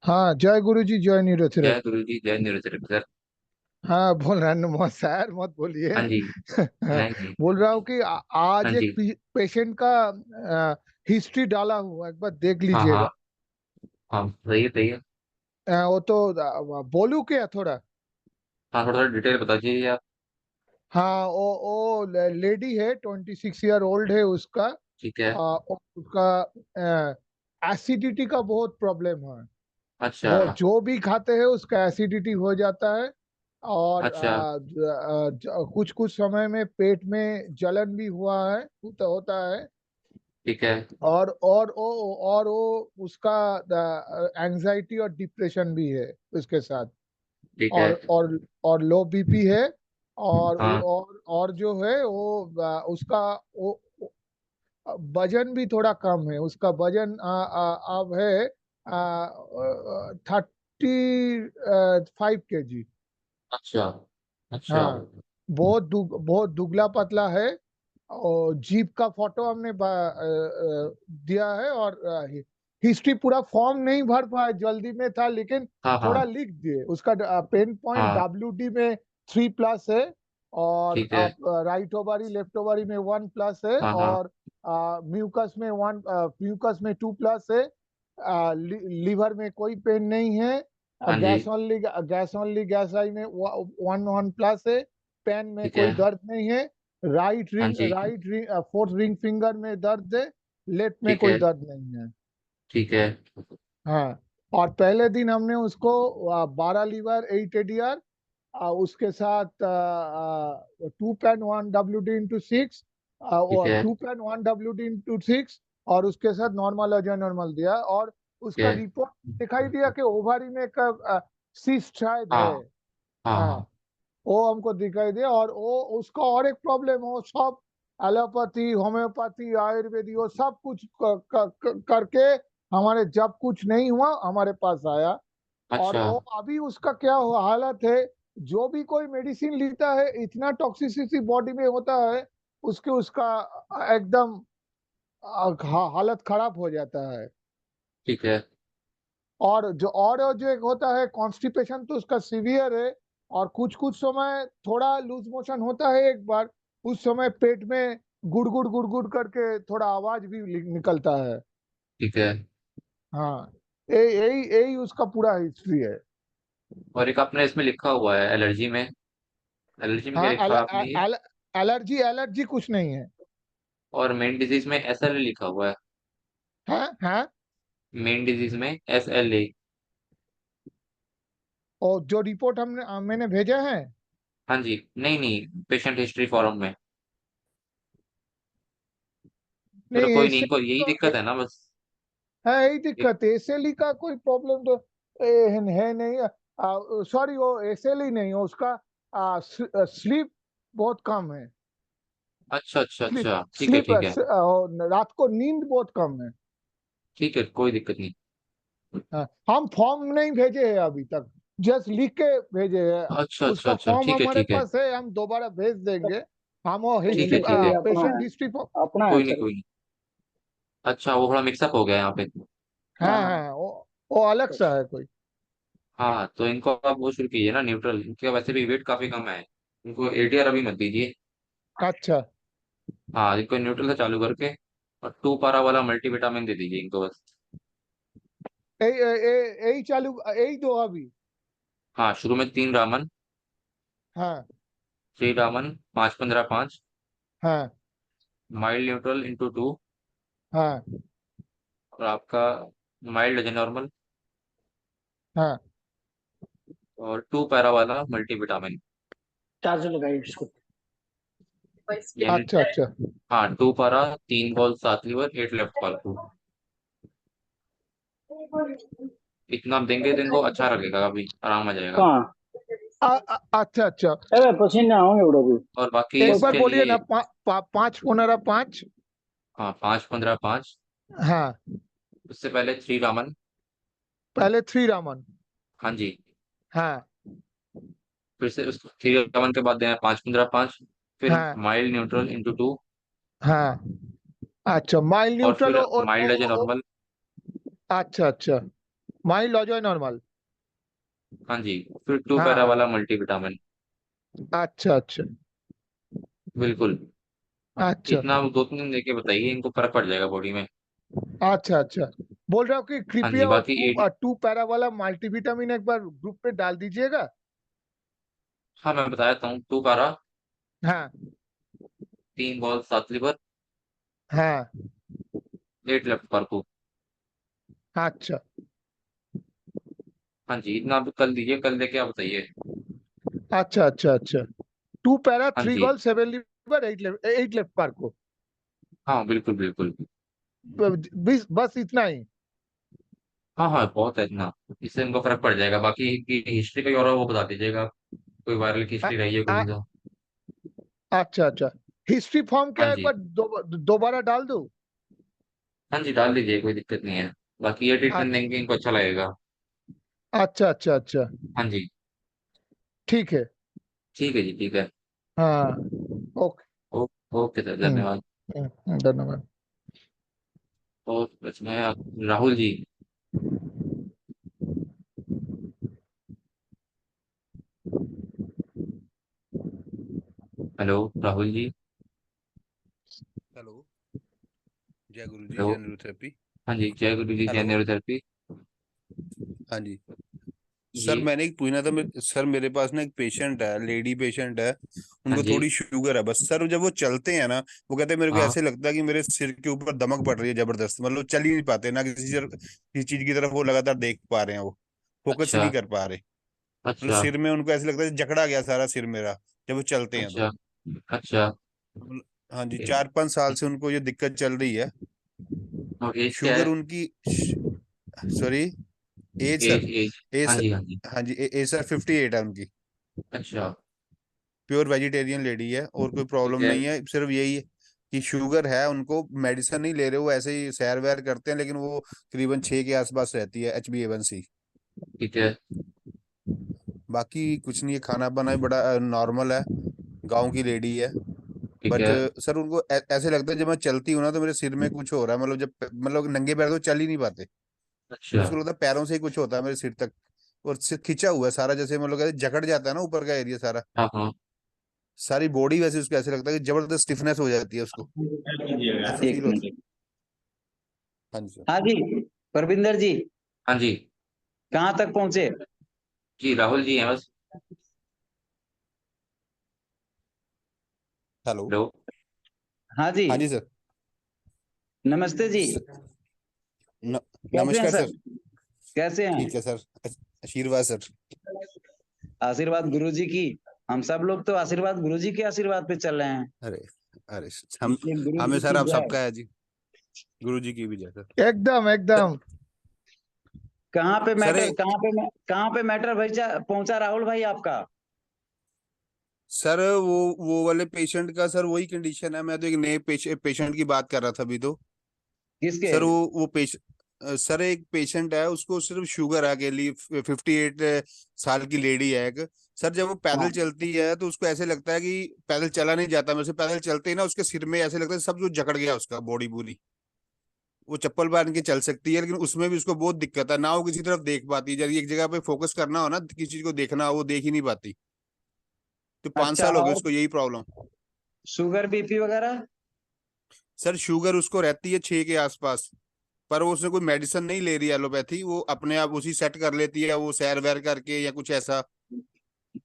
हाँ, जय गुरु जी, जय नीरज। जय गुरु जी, जय निरुद्धि सर। हाँ, बोल रहा है मत सर, मत बोलिए। हाँ जी। नहीं नहीं। बोल रहा हूँ कि हाँ आज एक जी। पेशेंट का हिस्ट्री डाला हुआ, एक बार देख हाँ हाँ। लीजिएगा। हाँ, सही है सही है। वो तो बोलूं क्या थोड़ा? हाँ, थोड़ा थोड़ा डिटेल बता दीजिए आप। हाँ, वो लेडी है, 26 ईयर ओल्ड है उसका। ठीक है। उसका एसिडिटी का बहुत प्रॉब्लम है। अच्छा वो जो भी खाते हैं उसका एसिडिटी हो जाता है। और अच्छा। कुछ कुछ समय में पेट में जलन भी हुआ है, होता होता है। ठीक है। और वो उसका एंजाइटी और डिप्रेशन भी है उसके साथ। ठीक है। और लो बीपी है। हाँ। और जो है वो उसका वो वजन भी थोड़ा कम है। उसका वजन अब है 35 kg। अच्छा। अच्छा। हाँ, बहुत दुबला पतला है। और जीप का फोटो हमने दिया है। और हिस्ट्री पूरा फॉर्म नहीं भर पाया, जल्दी में था, लेकिन हाँ थोड़ा हाँ लिख दिए। उसका पेन पॉइंट हाँ। WD में 3+ है। और ठीक है। राइट ओवरी लेफ्ट ओवरी में 1+ है। हाँ हाँ। और म्यूकस में 2+ है। लीवर में कोई पेन नहीं है। हाँ जी। गैस आई में 1+ है। पेन में ठीक है। कोई दर्द नहीं है। हाँ जी। फोर्थ रिंग फिंगर में दर्द है। लेफ्ट में ठीक कोई है। दर्द नहीं है। ठीक है। हाँ। और पहले दिन हमने उसको 12 लीवर 8 ADR, उसके साथ 2 पेन 1 WD × 6, ठीक और है। 2 पेन 1 WD × 6, और उसके साथ नॉर्मल दिया। और ठीक उसका है। रिपोर्ट दिखाई दिया कि ओवरी में का सिस्ट शायद हाँ है। हाँ हाँ, हाँ। वो हमको दिखाई दिया। और वो उसका और एक प्रॉब्लम, वो सब एलोपैथी होम्योपैथी आयुर्वेदिक वो सब कुछ करके हमारे जब कुछ नहीं हुआ हमारे पास आया। और अच्छा। वो अभी उसका क्या हालत है, जो भी कोई मेडिसिन लेता है इतना टॉक्सिसिटी बॉडी में होता है, उसका एकदम हालत खराब हो जाता है। ठीक है। और जो एक होता है कॉन्स्टिपेशन, तो उसका सीवियर है। और कुछ कुछ समय थोड़ा लूज मोशन होता है एक बार, उस समय पेट में गुड़ गुड़ करके थोड़ा आवाज भी निकलता है। ठीक है। हाँ, यही यही उसका पूरा हिस्ट्री है। और एक आपने इसमें लिखा हुआ है एलर्जी में क्या हाँ, लिखा है आपने ये? एलर्जी कुछ नहीं है। और मेन डिजीज में SLA लिखा हुआ है। हाँ हाँ। मेन डिजीज में SLA। और जो रिपोर्ट मैंने भेजा है। हाँ जी। नहीं नहीं, पेशेंट हिस्ट्री फॉर्म में। चलो नहीं, कोई नहीं, ऐसे इनको यही तो दिक्कत है ना बस। है, यही एक। दिक्कत है। एसएलई का कोई प्रॉब्लम तो है नहीं। सॉरी, वो एसएलई नहीं है, उसका स्लीप बहुत कम है। अच्छा अच्छा स्लीप अच्छा, ठीक है स्लीप ठीक है। रात को नींद बहुत कम है। ठीक है, कोई दिक्कत नहीं। हाँ, हम फॉर्म नहीं भेजे हैं अभी तक, जस्ट लिख के भेजे हैं। अच्छा अच्छा उसका अच्छा, फॉर्म ठीक है हमारे ठीक है। पास है, हम दोबारा भेज देंगे। हम वो ठीक हिस्ट्री है ठीक है। ये अपना पेशेंट है, हिस्ट्री। अपना है कोई नहीं सर। कोई नहीं। अच्छा, वो थोड़ा मिक्सअप हो गया यहाँ पे। हाँ हाँ हाँ, वो अलग सा है कोई। हाँ, तो इनको आप वो शुरू कीजिए ना, न्यूट्रल। इनका वैसे भी वेट काफी कम है। इनको ATR अभी मत दीजिए। अच्छा, हाँ, इनको न्यूट्रल से चालू करके और 2 पारा वाला मल्टीविटामिन दे दीजिए इनको बस। यही चालू, यही दो अभी। हाँ, शुरू में 3 रामन। हाँ 3 रामन, 5-15-5। हाँ माइल्ड न्यूट्रल × 2। हाँ और आपका माइल्ड नॉर्मल। हाँ। और 2 पैरा वाला मल्टीविटामिन। चार्ज लगाइए इसको। यानी अच्छा अच्छा। हाँ, 2 पारा, 3 बॉल 7 लीवर 8 लेफ्ट पालतू। इतना आप देंगे तो इनको अच्छा लगेगा, अभी आराम आ जाएगा। कहाँ? अच्छा अच्छा। अरे पसीना होंगे उड़ो भी। और बाकी एक बार इसके बोलिए लिए। ना, 5-15-5। हाँ, 5-15-5। हाँ, उससे पहले 3 रामन। पहले 3 रामन। हाँ जी। हाँ फिर से उस 3 रामन के बाद देना 5-15-5। फिर हाँ माइल्ड न्यूट्रल × 2। हाँ। अच्छा, माइल और न्यूट्रल फिर माइल्ड एज नॉर्मल। अच्छा अच्छा, माइल लॉजो नॉर्मल। हाँ जी। फिर टू हाँ पैरा हाँ। वाला मल्टीविटामिन। अच्छा अच्छा बिल्कुल। अच्छा इतना आप 2-3 दिन देके बताइए, इनको फर्क पड़ जाएगा बॉडी में। अच्छा अच्छा। बोल रहा हूँ कि हाँ जी, कृपया वो बाकी एडी। 2 पैरा वाला मल्टीविटामिन एक बार ग्रुप पे डाल दीजिएगा। हाँ, मैं बता देता हूँ। 2 पारा, हाँ 3 बॉल 7 लीवर हाँ। 8 लेफ्ट पालतू। अच्छा हाँ जी, इतना आप कल दीजिए, कल देके आप बताइए। अच्छा अच्छा अच्छा। 2 पैरा हाँ 3 जी। गोल 7 लीवर 8 लेफ्ट पार को। हाँ, बिल्कुल बिल्कुल। बस इतना ही। हाँ हाँ, बहुत है इतना। इससे उनको फर्क पड़ जाएगा। बाकी की हिस्ट्री कोई और हो, वो बता दीजिएगा, कोई वायरल की आ, हिस्ट्री रही है आ, कोई तो। अच्छा अच्छा, हिस्ट्री फॉर्म हाँ क्या एक जी। बार दोबारा डाल दूं? हाँ जी, डाल दीजिए, कोई दिक्कत नहीं है। बाकी ये ट्रीटमेंट अच्छा देंगे, इनको अच्छा लगेगा। अच्छा अच्छा अच्छा, हाँ जी। ठीक है। ठीक है जी, ठीक है। हाँ, ओके। ओके सर, धन्यवाद। धन्यवाद। और बस मैं राहुल जी। हेलो राहुल जी। हेलो। जय गुरु जी, हेलो। जय न्यूरोथेरेपी। हाँ जी, जय गुरु जी, जय हेलो। न्यूरोथेरेपी। हाँ जी जी। सर, मैंने एक पूछना था। सर मेरे पास ना एक पेशेंट है, लेडी पेशेंट है। हाँ उनको जी। थोड़ी शुगर है बस सर। जब वो चलते हैं ना, वो कहते हैं मेरे को हाँ। ऐसे लगता है कि मेरे सिर के ऊपर दमक पड़ रही है जबरदस्त। मतलब चल ही नहीं पाते ना, किसी चीज की तरफ वो लगातार देख पा रहे हैं, वो फोकस ही अच्छा। नहीं कर पा रहे। मतलब अच्छा। सिर में उनको ऐसे लगता है जकड़ा गया सारा सिर मेरा, जब वो चलते हैं तो। अच्छा। अच्छा। मतलब हाँ जी, 4-5 साल से उनको ये दिक्कत चल रही है। और एज क्या शुगर है? उनकी, sorry, age age sir, age. हाँ एज, जी, हाँ जी। हाँ जी, एज सर 58 है उनकी। अच्छा। प्योर वेजिटेरियन लेडी है, और कोई ठीक प्रॉब्लम है। नहीं है। सिर्फ यही है कि शुगर है उनको। मेडिसिन नहीं ले रहे, वो ऐसे ही सैर वैर करते हैं, लेकिन वो करीबन 6 के आसपास रहती है HbA1c। ठीक है। बाकी कुछ नहीं है, खाना पाना भी बड़ा नॉर्मल है, गांव की लेडी है। ठीक बट है। सर उनको ऐसे लगता है जब मैं चलती हूँ ना तो मेरे सिर में कुछ हो रहा है। मतलब मतलब नंगे पैर तो चल ही नहीं पाते, तो अच्छा। उसको लगता है पैरों से ही कुछ होता है मेरे सिर तक। और सिर खिंचा हुआ है सारा, जैसे मतलब कहते हैं जकड़ जाता है ना ऊपर का एरिया सारा। हाँ हाँ। सारी बॉडी वैसे उसको ऐसे लगता है कि जबरदस्त स्टिफनेस हो जाती है उसको, ऐसा एक फील होता मिनट। है। हाँ जी सर। हाँ जी, परविंदर जी, हाँ जी। कहाँ तक पहुंचे? जी, राहुल जी हैं बस। हेलो। हेलो। हाँ जी, हाँ जी सर। नमस्ते जी। स- न, कैसे हैं नमस्कार सर? सर। कैसे हैं? ठीक है सर। आशीर्वाद सर। आशीर्वाद गुरुजी की। हम सब लोग तो आशीर्वाद गुरुजी के आशीर्वाद पे चल रहे हैं। अरे, अरे हम, इसलिए हमें गुरुजी सर की आप जय। सबका है जी। गुरु जी की भी जय सर। एकदम सर, एकदम। सर कहाँ पे मैटर भेजा पहुंचा राहुल भाई आपका? सर वो वाले पेशेंट का सर वही कंडीशन है। मैं तो एक नए पेशेंट की बात कर रहा था अभी तो। किसके? सर वो सर एक पेशेंट है, उसको सिर्फ शुगर है अकेली। 58 साल की लेडी है एक। सर जब वो पैदल हाँ। चलती है तो उसको ऐसे लगता है कि पैदल चला नहीं जाता। मैं उसे पैदल चलते ही ना उसके सिर में ऐसे लगता है सब कुछ जकड़ गया, उसका बॉडी पूरी। वो चप्पल पहन के चल सकती है, लेकिन उसमें भी उसको बहुत दिक्कत है ना। वो किसी तरफ देख पाती है, जब एक जगह पे फोकस करना हो ना, किसी चीज को देखना हो, वो देख ही नहीं पाती। तो 5 साल अच्छा, हो गए और उसको यही प्रॉब्लम। शुगर बीपी वगैरह? सर शुगर उसको रहती है 6 के आसपास। पर वो उसने कोई मेडिसिन नहीं ले रही एलोपैथी, वो अपने आप उसी सेट कर लेती है, वो सैर वैर करके या कुछ ऐसा।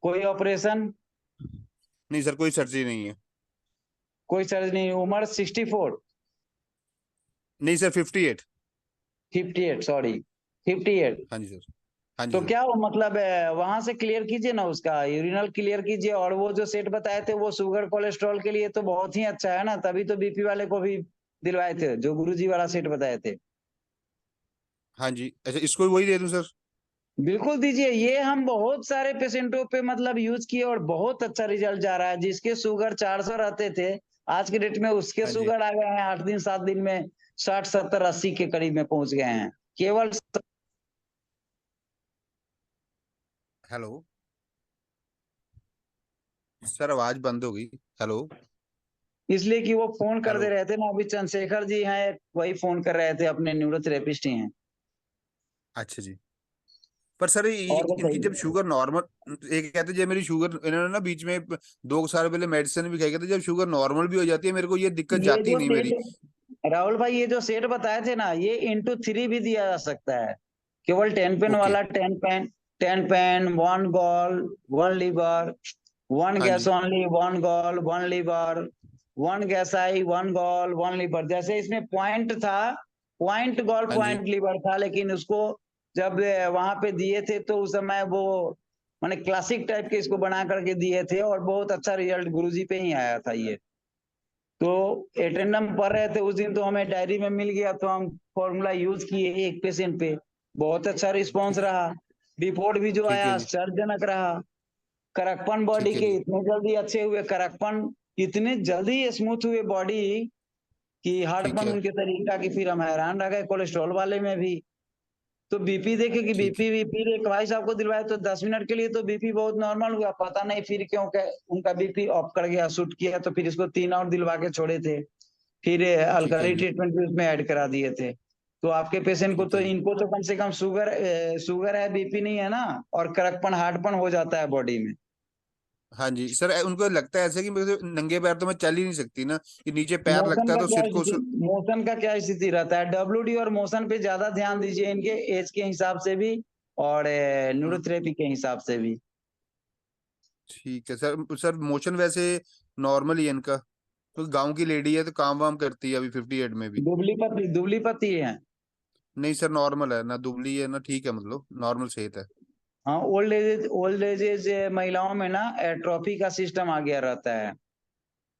कोई ऑपरेशन? नहीं सर, कोई सर्जरी नहीं है। कोई सर्जरी नहीं? उम्र 64? नहीं सर, 58। 58, सॉरी, 58। हाँ जी सर। हाँ जी तो सर। क्या वो मतलब वहां से क्लियर कीजिए ना, उसका यूरिनल क्लियर कीजिए। और वो जो सेट बताए थे वो शुगर कोलेस्ट्रॉल के लिए तो बहुत ही अच्छा है ना, तभी तो बीपी वाले को भी दिलवाए थे, जो गुरुजी वाला सेट बताए थे। हाँ जी, अच्छा इसको भी वही दे दूं सर? बिल्कुल दीजिए, ये हम बहुत सारे पेशेंटों पे मतलब यूज किए और बहुत अच्छा रिजल्ट जा रहा है। जिसके शुगर 400 रहते थे, आज के डेट में उसके हाँ जी। शुगर आ गए हैं 8 दिन 7 दिन में 60 70 80 के करीब में पहुंच गए हैं केवल। हेलो सर, आवाज बंद हो गई। हेलो। इसलिए कि वो फोन कर हेलो। दे रहे थे ना, अभी चंद्रशेखर जी हैं, वही फोन कर रहे थे, अपने न्यूरोथेरेपिस्ट ही हैं। अच्छा जी। पर सर और इनकी जब बताइए। शुगर नॉर्मल, एक कहते जब मेरी शुगर, इन्होंने ना बीच में 2 साल पहले मेडिसिन भी खाई, कहते जब शुगर नॉर्मल भी हो जाती है मेरे को ये दिक्कत ये जाती जो नहीं मेरी। सेट राहुल भाई, ये जो सेट बताए थे ना, ये इंटू 3 भी दिया जा सकता है। केवल 10 पेन ओके। वाला, 10 पेन 1 गॉल 1 लीवर, 1 हाँ गैस जी। ओनली 1 गॉल 1 लीवर, 1 गैस आई 1 गॉल 1 लीवर। जैसे इसमें पॉइंट था, पॉइंट गॉल हाँ जी। पॉइंट लीवर था, लेकिन उसको जब वहां पे दिए थे तो उस समय वो मैंने क्लासिक टाइप के इसको बना करके दिए थे, और बहुत अच्छा रिजल्ट गुरुजी पे ही आया था ये। तो एटेंडम पढ़ रहे थे उस दिन, तो हमें डायरी में मिल गया, तो हम फॉर्मूला यूज किए एक पेशेंट पे, बहुत अच्छा रिस्पॉन्स रहा। रिपोर्ट भी जो ठीक आया है जी। आश्चर्यजनक रहा। करकपन बॉडी ठीक है के जी। इतने जल्दी अच्छे हुए, करकपन इतने जल्दी स्मूथ हुए बॉडी कि ठीक हार्डपन है। उनके तरीका की, फिर हम हैरान रह गए। कोलेस्ट्रॉल वाले में भी तो बीपी देखे कि ठीक है। बीपी फिर एक भाई साहब को दिलवाया, तो 10 मिनट के लिए तो बीपी बहुत नॉर्मल हुआ, पता नहीं फिर क्यों उनका बीपी ऑफ कर गया, शूट किया, तो फिर इसको 3 और दिलवा के छोड़े थे। फिर ठीक है अल्कली जी। ट्रीटमेंट भी उसमें ऐड करा दिए थे। तो आपके पेशेंट को ठीक तो, है जी। इनको तो कम से कम शुगर है, बीपी नहीं है ना, और करकपन हार्डपन हो जाता है बॉडी में। हाँ जी सर, उनको लगता है ऐसे कि मेरे नंगे पैर तो मैं चल ही नहीं सकती ना, कि नीचे पैर मोशन लगता है का तो क्या सिर को स्थिति, मोशन का क्या स्थिति रहता है? डब्ल्यूडी और मोशन पे ज्यादा ध्यान दीजिए, इनके एज के हिसाब से भी और न्यूरोथेरेपी के हिसाब से भी। ठीक है सर। सर मोशन वैसे नॉर्मल ही है इनका, तो गांव की लेडी है तो काम वाम करती है अभी 58 में भी। दुबली पतली है। नहीं सर, नॉर्मल है ना, दुबली है ना, ठीक है, मतलब नॉर्मल सेहत है। हाँ, ओल्ड एज महिलाओं में ना एट्रोफी का सिस्टम आ गया रहता है,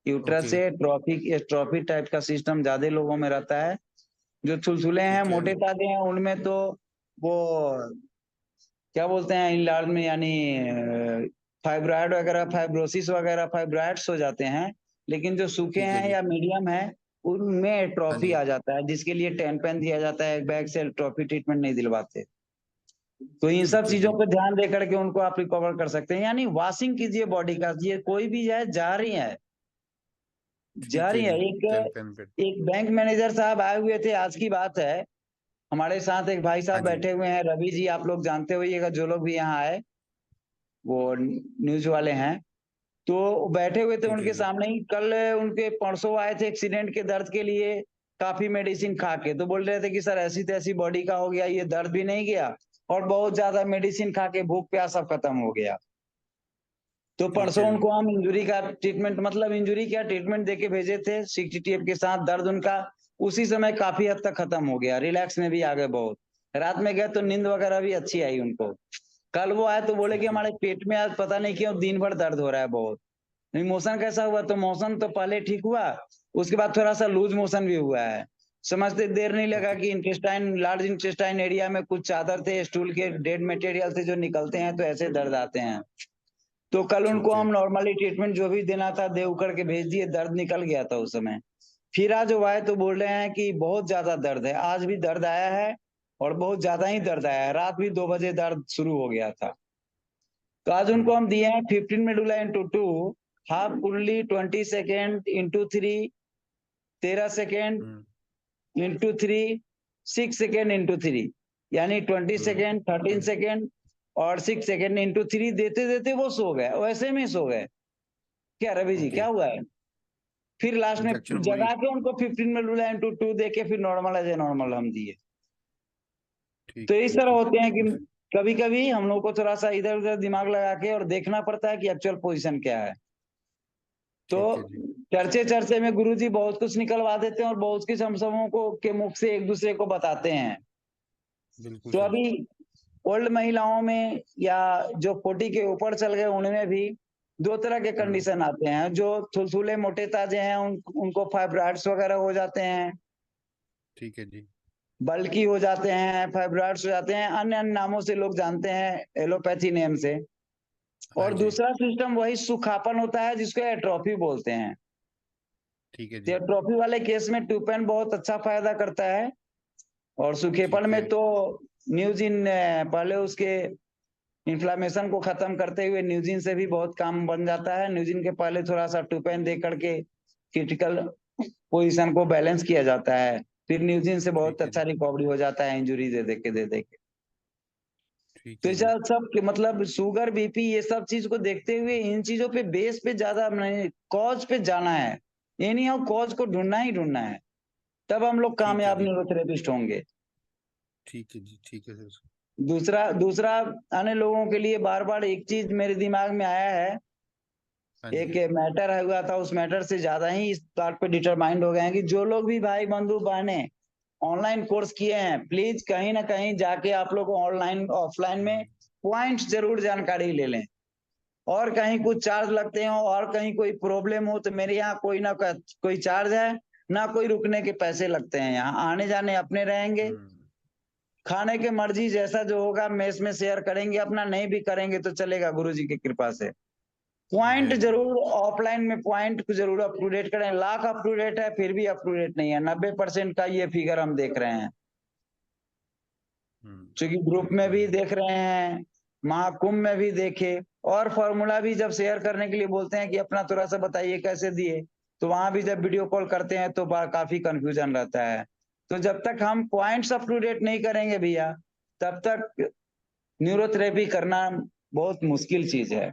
यूट्रस ओके। से एट्रोफी टाइप का सिस्टम ज्यादा लोगों में रहता है। जो छुलछुले हैं, ठीक है। मोटे ताजे हैं, उनमें तो वो क्या बोलते हैं, इनलार्ज में, यानी फाइब्रॉइड वगैरह, फाइब्रोसिस वगैरह, फाइब्रॉइड्स हो जाते हैं। लेकिन जो सूखे ठीक है हैं जी। या मीडियम है, उनमें हाँ एट्रोफी जी। आ जाता है, जिसके लिए टेन पेन दिया जाता है, बैग से एट्रोफी ट्रीटमेंट नहीं दिलवाते। तो इन सब ठीक है चीजों जी। पे ध्यान दे करके उनको आप रिकवर कर सकते हैं, यानी वॉशिंग कीजिए बॉडी का। ये कोई भी है, जा रही है, जा ठीक है रही है। जी। टेन एक पेन पे। एक बैंक मैनेजर साहब आए हुए थे, आज की बात है। हमारे साथ एक भाई हाँ साहब जी। बैठे हुए हैं, रवि जी, आप लोग जानते होइएगा, जो लोग भी यहाँ आए, वो न्यूज वाले हैं। तो बैठे हुए थे ठीक है उनके जी। सामने ही, कल उनके परसों आए थे एक्सीडेंट के दर्द के लिए, काफी मेडिसिन खा के, तो बोल रहे थे कि सर ऐसी तैसी बॉडी का हो गया, ये दर्द भी नहीं गया, और बहुत ज्यादा मेडिसिन खा के भूख प्यास सब खत्म हो गया। तो ठीक है परसों जी। उनको हम इंजरी का ट्रीटमेंट, मतलब इंजरी क्या ट्रीटमेंट देके भेजे थे, सीटीटीएफ के साथ। दर्द उनका उसी समय काफी हद तक खत्म हो गया, रिलैक्स में भी आ गए बहुत। रात में गए तो नींद वगैरह भी अच्छी आई उनको। कल वो आए तो बोले कि ठीक है। हमारे पेट में आज पता नहीं क्यों दिन भर दर्द हो रहा है बहुत। नहीं, मोशन कैसा हुआ? तो मोशन तो पहले ठीक हुआ, उसके बाद थोड़ा सा लूज मोशन भी हुआ है। समझते देर नहीं लगा ओके। कि इंटेस्टाइन, लार्ज इंटेस्टाइन एरिया में कुछ चादर थे स्टूल के, डेड मटेरियल से जो निकलते हैं, तो ऐसे दर्द आते हैं। तो कल उनको ठीक है। हम नॉर्मली ट्रीटमेंट जो भी देना था दे उकड़ के भेज दिए, दर्द निकल गया था उस समय। फिर आज वो आए तो बोल रहे हैं कि बहुत ज्यादा दर्द है, आज भी दर्द आया है, और बहुत ज्यादा ही दर्द आया है। रात भी 2 बजे दर्द शुरू हो गया था। तो आज उनको हम दिए हैं 15 मेडुला इंटू 2, हाफ कुंडली 20 second into 3, 13 second into 3, 6 second into 3, यानी 20 सेकेंड, 13 सेकेंड और 6 सेकेंड इंटू 3 देते देते वो सो गए, वैसे में सो गए। क्या रवि जी, ओके। क्या हुआ है? फिर लास्ट में इंजेक्शन पूरी। जगा के उनको 15 मेडुला इंटू 2 दे के फिर नॉर्मल एज ए नॉर्मल हम दिए। ठीक तो इस ठीक तरह है। होते हैं कि कभी कभी हम लोग को थोड़ा सा इधर उधर दिमाग लगा के और देखना पड़ता है कि एक्चुअल पोजीशन क्या है। तो ठीक है जी। चर्चे चर्चे में गुरुजी बहुत कुछ निकलवा देते हैं, और बहुत कुछ हम सबों को के मुख से एक दूसरे को बताते हैं। बिल्कुल तो सर। अभी ओल्ड महिलाओं में, या जो 40 के ऊपर चल गए, उनमें भी 2 तरह के कंडीशन आते हैं। जो थुलथुले मोटे ताजे हैं, उनको फाइब्रॉइड्स वगैरह हो जाते हैं, ठीक है जी। बल्कि हो जाते हैं, फाइब्रॉइड्स हो जाते हैं, अन्य अन्य नामों से लोग जानते हैं, एलोपैथी नेम से। हाँ और जी। दूसरा सिस्टम वही सुखापन होता है, जिसको एट्रोफी बोलते हैं। ठीक है तो जी। एट्रोफी वाले केस में टूपेन बहुत अच्छा फायदा करता है, और सूखेपन ठीक में है। तो न्यूजिन पहले उसके इन्फ्लामेशन को खत्म करते हुए न्यूजिन से भी बहुत काम बन जाता है। न्यूजिन के पहले थोड़ा सा टूपेन दे करके क्रिटिकल पोजीशन को बैलेंस किया जाता है, फिर न्यूजिन से बहुत ठीक है अच्छा जी। रिकवरी हो जाता है, इंजुरी दे दे के। ठीक तो है इस जी। सब के मतलब शुगर, बीपी, ये सब चीज को देखते हुए इन चीजों पे बेस पे ज्यादा कॉज पे जाना है। ये नहीं हो, कॉज को ढूंढना ही ढूंढना है, तब हम लोग ठीक है कामयाब जी। न्यूरोथेरेपिस्ट होंगे। ठीक है जी। ठीक है सर। दूसरा दूसरा आने लोगों के लिए बार बार एक चीज मेरे दिमाग में आया है। हाँ एक जी। मैटर है हुआ था, उस मैटर से ज्यादा ही इस बात पे डिटरमाइंड हो गए हैं कि जो लोग भी भाई बंधु बहने ऑनलाइन कोर्स किए हैं, प्लीज कहीं ना कहीं जाके आप लोग ऑनलाइन ऑफलाइन में पॉइंट्स जरूर जानकारी ले लें। और कहीं कुछ चार्ज लगते हो और कहीं कोई प्रॉब्लम हो तो मेरे यहाँ कोई ना कोई चार्ज है ना कोई रुकने के पैसे लगते हैं। यहाँ आने जाने अपने रहेंगे, खाने के मर्जी जैसा जो होगा मेस में शेयर करेंगे अपना, नहीं भी करेंगे तो चलेगा गुरुजी की कृपा से। पॉइंट जरूर ऑफलाइन में पॉइंट को जरूर अप टू डेट करें। लाख अप टू डेट है फिर भी अप टू डेट नहीं है, 90% का ये फिगर हम देख रहे हैं, क्योंकि ग्रुप में भी देख रहे हैं, महाकुंभ में भी देखे, और फॉर्मूला भी जब शेयर करने के लिए बोलते हैं कि अपना थोड़ा सा बताइए कैसे दिए, तो वहां भी जब वीडियो कॉल करते हैं तो काफी कंफ्यूजन रहता है। तो जब तक हम पॉइंट्स अप टू डेट नहीं करेंगे भैया तब तक न्यूरोथेरेपी करना बहुत मुश्किल चीज है।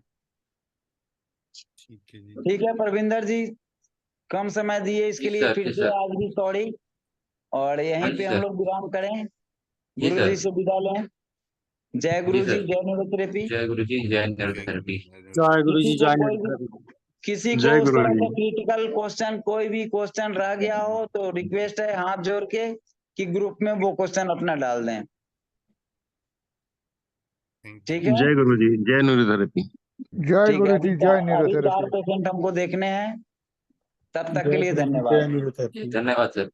ठीक है प्रविंदर जी, कम समय दिए इसके लिए फिर से आज भी सॉरी, और यहीं पे हम लोग विराम करें, गुरु जी से विदा लें। जय गुरु जी, जय न्यूरोथेरेपी। जय गुरु जी, जय न्यूरोथेरेपी। जय गुरु जी, जय किसी को उस तरह का क्रिटिकल क्वेश्चन, कोई भी क्वेश्चन रह गया हो तो रिक्वेस्ट है हाथ जोड़ के कि ग्रुप में वो क्वेश्चन अपना डाल दें। ठीक है, जय गुरु जी, जय न्यूरोथेरेपी। जय गुरु जी, जय 4 न्यूरोथेरेपी। पेशेंट हमको देखने हैं, तब तक के लिए धन्यवाद। धन्यवाद सर।